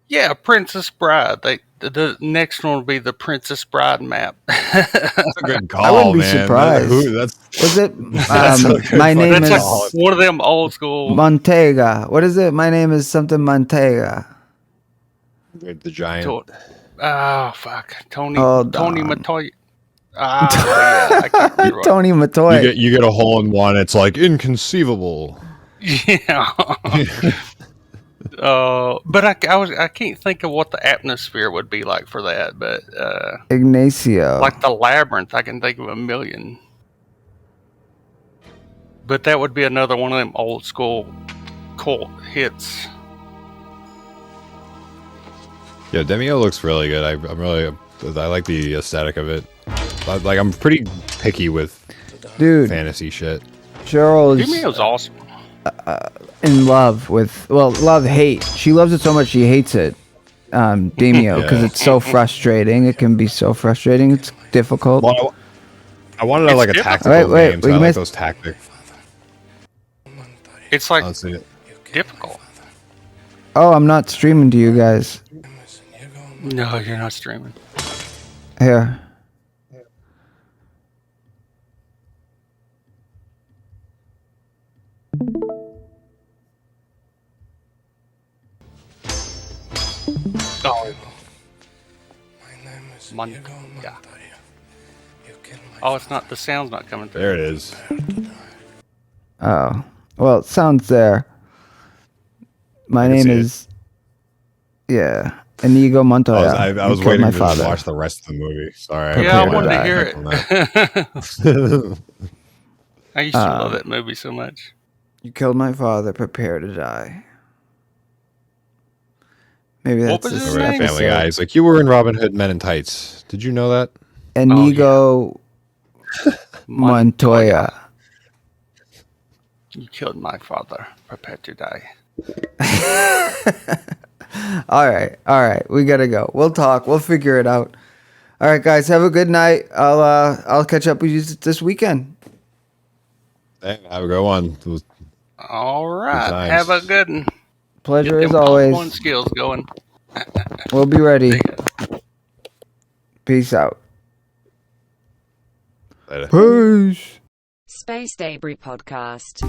Yeah, Princess Bride. The next one will be the Princess Bride map. That's a good call, I wouldn't be man. surprised. Was it? That's a good My name fucking is That's call. like one of them old school. Montega. What is it? My name is something Montega. The giant. Oh fuck, Tony Hold Tony on. Matoya. Yeah, I can't remember. what- Tony Matoy. You get a hole in one. It's like inconceivable. Yeah. But I can't think of what the atmosphere would be like for that. But Ignacio. like the labyrinth, I can think of a million. But that would be another one of them old school cult hits. Yeah, Demio looks really good. I like the aesthetic of it. Like I'm pretty picky with Dude, fantasy shit. Cheryl is Demio's awesome. in love with, love hate. She loves it so much she hates it. Demio, because Yeah. it's so frustrating. It can be so frustrating. It's difficult. Well, I wanted It's like a different. tactical Wait, game, so we I like missed- those tactics. It's like Let's see it. difficult. Oh, I'm not streaming to you guys. No, you're not streaming. Here. Oh, yeah. Oh, it's not. The sound's not coming through. There it is. Oh. Well, it sounds there. My can name see it. is... Yeah. Inigo Montoya. I was You killed waiting my to father. watch the rest of the movie. Sorry. Yeah, I Prepare to wanted to die. hear it. I used to love that movie so much. You killed my father. Prepare to die. Maybe What that's was his this name? Family episode. Guy. He's like, you were in Robin Hood Men in Tights. Did you know that? Inigo Montoya. You killed my father. Prepare to die. All right. We gotta go. We'll talk. We'll figure it out. All right, guys. Have a good night. I'll catch up with you this weekend. Hey, have a good one. It was- All right. times. Have a good one. Pleasure Get as them always. popcorn skills going. We'll be ready. Peace out. Later. Peace. Space Debris Podcast.